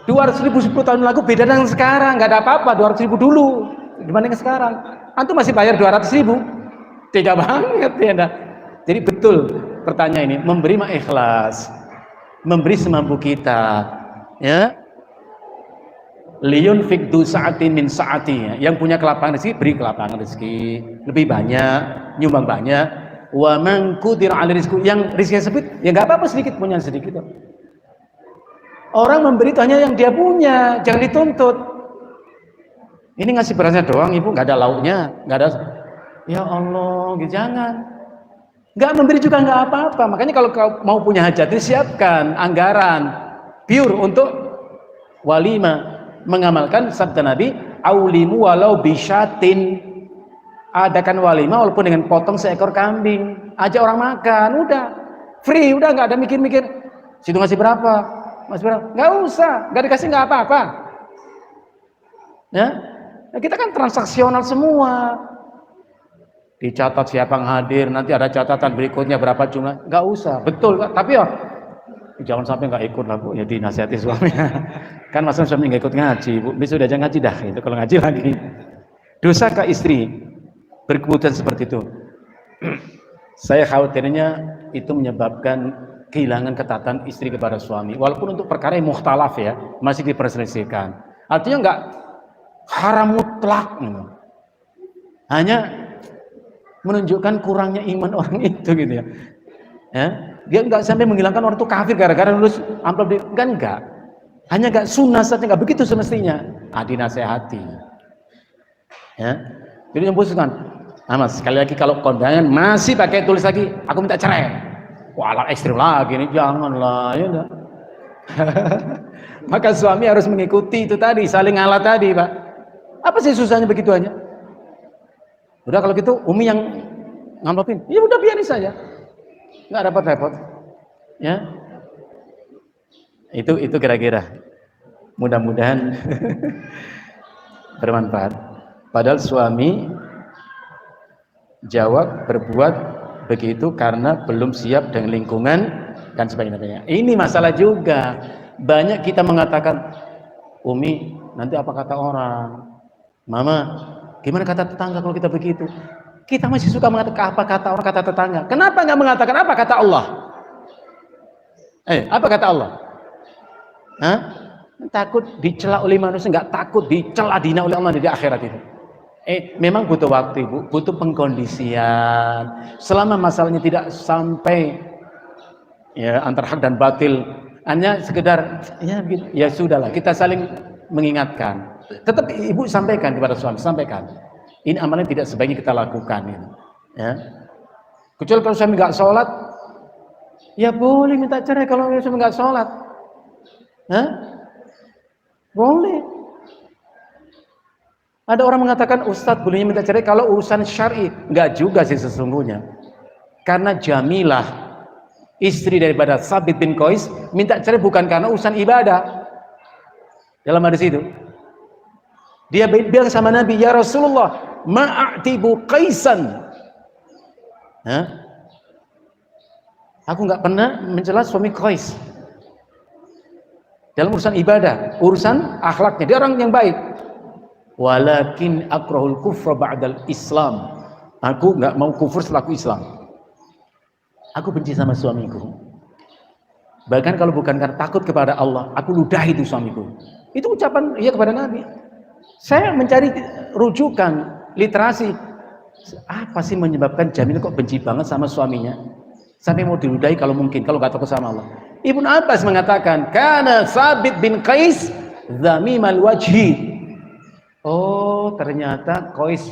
200.000 10 tahun lalu beda dengan sekarang. Nggak ada apa-apa, 200.000 dulu dibanding sekarang. Antum masih bayar 200.000. Tega banget ya. Jadi betul pertanyaan ini, memberi mah ikhlas, memberi semampu kita, ya. Liyun fikdu sa'atin min sa'ati, yang punya kelapangan rezeki beri kelapangan rezeki lebih banyak, nyumbang banyak. Wa man qudira 'alaihi rizqu, yang rezekinya sempit ya nggak apa-apa, sedikit punya sedikit. Orang memberi itu hanya yang dia punya, jangan dituntut. Ini ngasih berasnya doang Ibu, nggak ada lauknya, nggak ada. Ya Allah, jangan. Nggak memberi juga nggak apa-apa. Makanya kalau kau mau punya hajat, siapkan anggaran pure untuk walimah. Mengamalkan sabda Nabi, aulimu walau bisyatin, adakan walimah walaupun dengan potong seekor kambing, ajak orang makan, udah free, udah nggak ada mikir-mikir situ ngasih berapa, mas berapa, nggak usah, nggak dikasih nggak apa-apa, ya. Nah, kita kan transaksional semua, dicatat siapa yang hadir, nanti ada catatan berikutnya berapa jumlah, nggak usah, betul, tapi ya jangan sampai nggak ikut lah Bu, ya dinasihati suaminya. Kan masa suami nggak ikut ngaji Bu, besok aja ngaji dah itu, kalau ngaji lagi. Dosa ke istri berkebutuhan seperti itu. Saya khawatirnya itu menyebabkan kehilangan ketatan istri kepada suami, walaupun untuk perkara yang mukhtalaf ya, masih diperselisihkan. Artinya nggak haram mutlak, hanya menunjukkan kurangnya iman orang itu gitu ya. Dia nggak sampai menghilangkan orang itu kafir gara-gara nulis amplop di, kan enggak, hanya nggak sunnah saja, nggak begitu semestinya. Dinasehati, ya. Jadi nyebutkan, Mas sekali lagi kalau kondangan masih pakai tulis lagi, aku minta cerai, wah ekstrim lagi nih, janganlah, ya udah. Maka suami harus mengikuti itu tadi, saling ngalah tadi Pak. Apa sih susahnya begitu aja? Udah kalau gitu Umi yang ngamplopin, ya udah biarin saja, nggak repot-repot, ya. Itu kira-kira, mudah-mudahan bermanfaat. Padahal suami jawab berbuat begitu karena belum siap dengan lingkungan dan sebagainya. Ini masalah juga, banyak kita mengatakan, Umi nanti apa kata orang, Mama gimana kata tetangga kalau kita begitu. Kita masih suka mengatakan apa kata orang, kata tetangga. Kenapa nggak mengatakan apa kata Allah? Apa kata Allah? Takut dicela oleh manusia, nggak takut dicela dina oleh Allah di akhirat itu. Memang butuh waktu Ibu, butuh pengkondisian. Selama masalahnya tidak sampai ya antara hak dan batil, hanya sekedar ya begitu, ya sudahlah, kita saling mengingatkan. Tetap Ibu sampaikan kepada suami, sampaikan. Ini amalan tidak sebaiknya kita lakukan ini. Ya. Kecuali kalau suami nggak sholat, ya boleh minta cerai kalau suami nggak sholat. Boleh. Ada orang mengatakan Ustadz bolehnya minta cerai kalau urusan syar'i. Nggak juga sih sesungguhnya. Karena Jamilah, istri daripada Sabit bin Qais, minta cerai bukan karena urusan ibadah. Dalam hadis itu, dia bilang sama Nabi, ya Rasulullah, ma'atibu Qaisan. Aku nggak pernah mencela suami Qais. dalam urusan ibadah, urusan akhlaknya, dia orang yang baik. Walakin akrahul kufra ba'dal Islam. Aku nggak mau kufur setelah aku Islam. Aku benci sama suamiku. Bahkan kalau bukan karena takut kepada Allah, aku ludahi itu suamiku. Itu ucapan ia kepada Nabi. Saya mencari rujukan literasi. Apa sih menyebabkan Jamil kok benci banget sama suaminya? Sampai mau diludahi kalau mungkin, kalau nggak takut sama Allah. Ibnu Abbas mengatakan, karena Sabit bin Qais dzamimal wajhi. Oh, ternyata Qais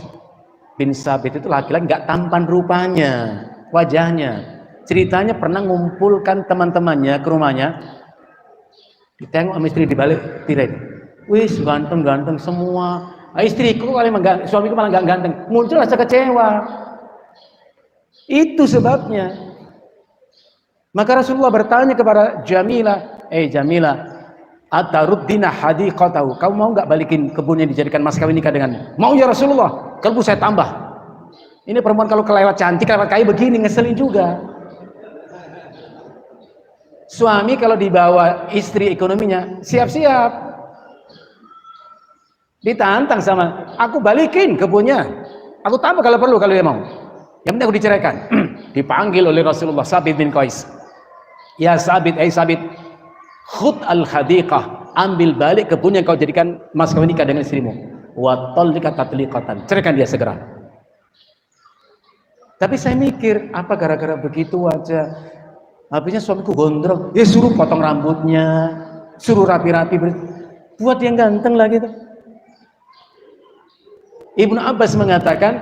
bin Sabit itu laki-laki nggak tampan rupanya, wajahnya. Ceritanya pernah ngumpulkan teman-temannya ke rumahnya, ditengok sama istri di balik tirai. Wis ganteng-ganteng semua. Istriku suamiku malah nggak ganteng. Muncul rasa kecewa. Itu sebabnya. Maka Rasulullah bertanya kepada Jamilah, Jamilah, ataruddina hadiqatahu, kamu mau nggak balikin kebunnya dijadikan mas kawin nikah dengannya? Mau ya Rasulullah, kalbu saya tambah. Ini perempuan kalau kelewat cantik, kelewat kaya begini, ngeselin juga. Suami kalau dibawa istri ekonominya, siap-siap. Ditantang sama, aku balikin kebunnya, aku tambah kalau perlu, kalau dia mau. Yang penting aku diceraikan. Dipanggil oleh Rasulullah Sabit bin Qais. Ya Sabit, Sabit, khud al-hadiqah, ambil balik kebun yang kau jadikan mas kawin nikah dengan istrimu. Wa talliqa tatliqatan, ceraikan dia segera. Tapi saya mikir, apa gara-gara begitu aja? Habisnya suamiku gondrong, suruh potong rambutnya, suruh rapi-rapi, buat yang ganteng lah gitu. Ibnu Abbas mengatakan,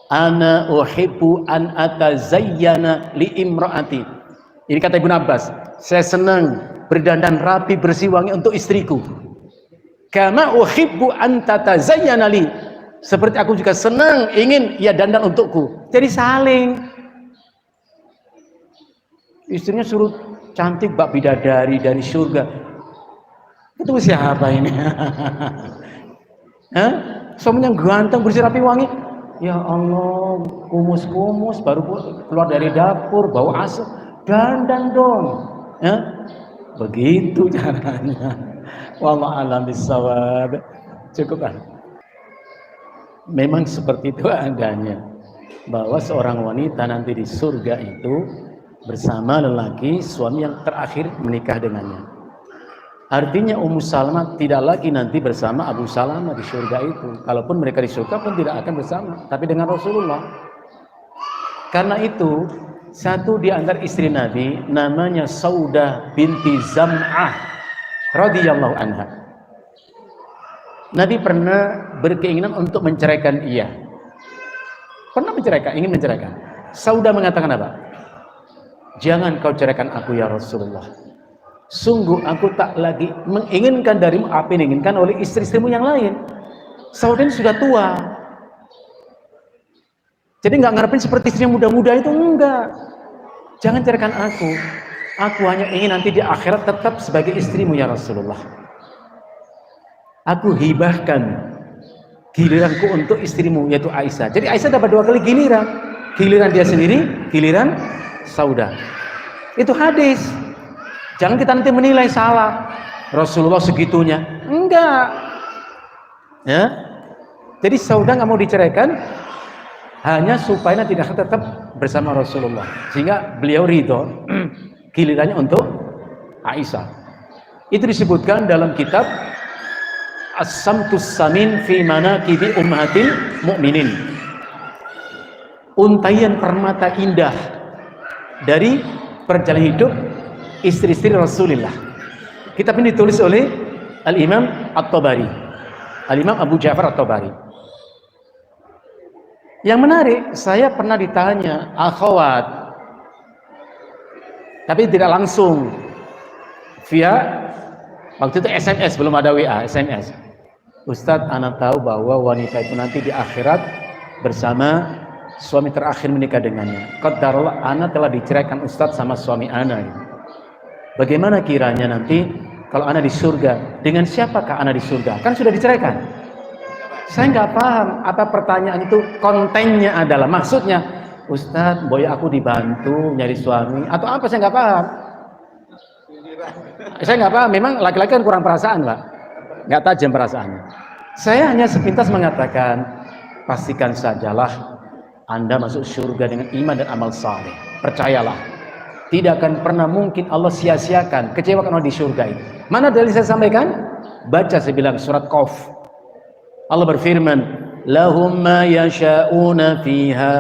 ana uhibbu an atazayyana li imraati. Ini kata Ibnu Abbas, saya senang berdandan rapi bersih wangi untuk istriku. Kama uhibbu an tatazayyana li, seperti aku juga senang ingin ia dandan untukku. Jadi saling. Istrinya suruh cantik bak bidadari dari surga. Itu siapa ini? Hah? Suaminya ganteng bersih rapi wangi. Ya Allah, kumus-kumus baru keluar dari dapur bau asap. Dandan dong. Begitu caranya. Wallahu a'lam bishawab. Cukup kan? Memang seperti itu adanya, bahwa seorang wanita nanti di surga itu bersama lelaki suami yang terakhir menikah dengannya. Artinya Ummu Salamah tidak lagi nanti bersama Abu Salamah di surga itu. Kalaupun mereka di surga pun tidak akan bersama, tapi dengan Rasulullah. Karena itu satu di antara istri Nabi namanya Saudah binti Zam'ah radhiyallahu anha. Nabi pernah berkeinginan untuk menceraikan ia. Pernah menceraikan, ingin menceraikan. Saudah mengatakan apa? Jangan kau ceraikan aku ya Rasulullah. Sungguh aku tak lagi menginginkan darimu apa yang diinginkan oleh istri-istrimu yang lain. Saudah sudah tua. Jadi nggak ngarepin seperti istri yang muda-muda itu, enggak. Jangan ceraikan aku. Aku hanya ingin nanti di akhirat tetap sebagai istrimu ya Rasulullah. Aku hibahkan giliranku untuk istrimu yaitu Aisyah. Jadi Aisyah dapat 2 kali giliran. Giliran dia sendiri, giliran Saudah. Itu hadis. Jangan kita nanti menilai salah. Rasulullah segitunya. Enggak. Ya. Jadi Saudah nggak mau diceraikan hanya supaya tidak tetap bersama Rasulullah. Sehingga beliau ridho gilirannya untuk Aisyah. Itu disebutkan dalam kitab As-Samtus Samin fi Manaqibi Ummahatil Mu'minin. Untaian permata indah dari perjalanan hidup istri-istri Rasulullah. Kitab ini ditulis oleh Al-Imam At-Tabari, Al-Imam Abu Ja'far At-Tabari. Yang menarik, saya pernah ditanya akhwat, tapi tidak langsung, via waktu itu SMS, belum ada WA, SMS. Ustadz, anak tahu bahwa wanita itu nanti di akhirat bersama suami terakhir menikah dengannya. Qadarullah, anak telah diceraikan Ustadz sama suami anak. Bagaimana kiranya nanti kalau anak di surga, dengan siapakah anak di surga? Kan sudah diceraikan. Saya nggak paham apa pertanyaan itu, kontennya adalah maksudnya Ustadz, boy aku dibantu nyari suami atau apa, saya nggak paham. Saya nggak paham, memang laki-laki kan kurang perasaan, Pak. Nggak tajam perasaannya. Saya hanya sepintas mengatakan, pastikan sajalah Anda masuk surga dengan iman dan amal saleh. Percayalah, tidak akan pernah mungkin Allah sia-siakan, kecewakan Allah di surga itu. Mana dalil saya sampaikan? Baca saya bilang surat Qaf. Allah berfirman, lahum ma yasha'una fiha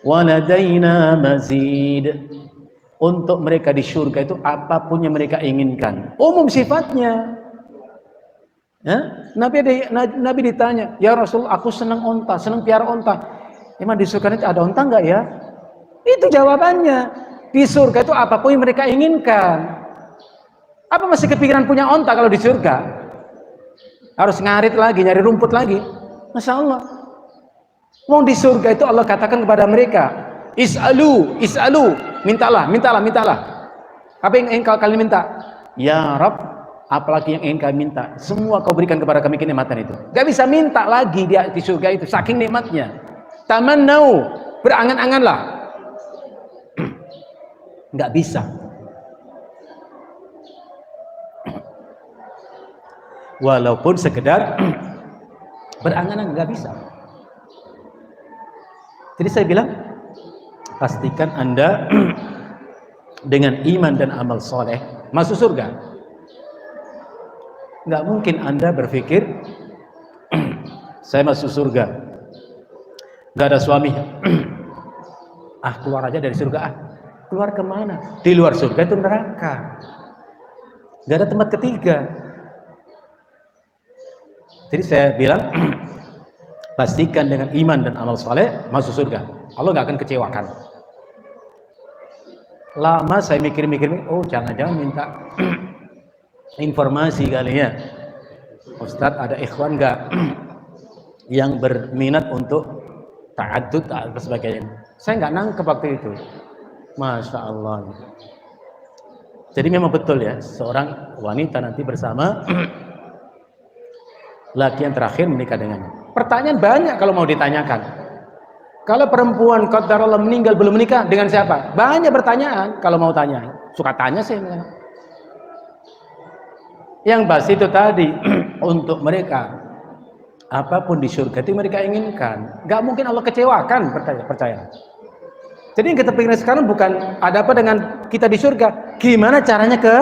wa ladaina mazid. Untuk mereka di surga itu apapun yang mereka inginkan, umum sifatnya. Ya? Nabi ditanya, ya Rasul, aku senang onta, senang piara onta. Emang di surga itu ada onta enggak ya? Itu jawabannya. Di surga itu apapun yang mereka inginkan. Apa masih kepikiran punya onta kalau di surga? Harus ngarit lagi, nyari rumput lagi. Masya Allah. Wong di surga itu Allah katakan kepada mereka, is'alu, mintalah. Apa yang ingin kalian minta? Ya Rabb, apalagi yang ingin kami minta, semua kau berikan kepada kami kenikmatan itu. Gak bisa minta lagi dia di surga itu, saking nikmatnya. Tamannau, berangan-anganlah. Gak bisa. Walaupun sekedar berangan-angan, gak bisa. Jadi saya bilang, pastikan Anda dengan iman dan amal soleh masuk surga. Nggak mungkin Anda berpikir saya masuk surga nggak ada suami, keluar aja dari surga, keluar kemana? Di luar surga itu neraka, nggak ada tempat ketiga. Jadi saya bilang, pastikan dengan iman dan amal soleh masuk surga. Allah nggak akan kecewakan. Lama saya mikir-mikir, oh jangan-jangan minta informasi kali ya, Ustadz ada ikhwan nggak yang berminat untuk ta'addud dan sebagainya. Saya nggak nangkep waktu itu. Masya Allah. Jadi memang betul ya, seorang wanita nanti bersama laki yang terakhir menikah dengannya. Pertanyaan banyak kalau mau ditanyakan. Kalau perempuan qadarullah meninggal belum menikah, dengan siapa? Banyak pertanyaan kalau mau tanya. Suka tanya sih. Yang pasti itu tadi, untuk mereka apapun di surga itu mereka inginkan. Gak mungkin Allah kecewakan, percaya. Jadi yang kita pikirkan sekarang bukan ada apa dengan kita di surga, gimana caranya ke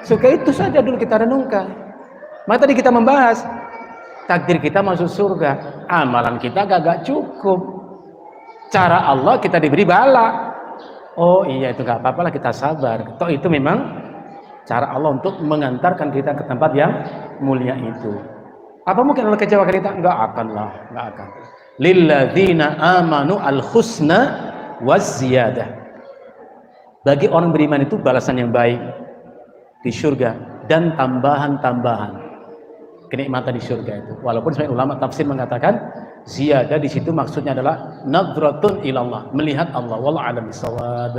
surga, itu saja dulu kita renungkan. Maka tadi kita membahas takdir kita masuk surga, amalan kita gak cukup. Cara Allah kita diberi bala. Oh iya, itu gak apa-apa lah, kita sabar. Toh itu memang cara Allah untuk mengantarkan kita ke tempat yang mulia itu. Apa mungkin Allah kecewakan kita? Enggak akan lah, enggak akan. Lilladzina amanu al-husna waz-ziyadah. Bagi orang beriman itu balasan yang baik di surga dan tambahan-tambahan kenikmatan di surga itu. Walaupun sebagian ulama tafsir mengatakan ziyadah di situ maksudnya adalah nadratun ilallah, melihat Allah. Wallahu a'lam bishawab.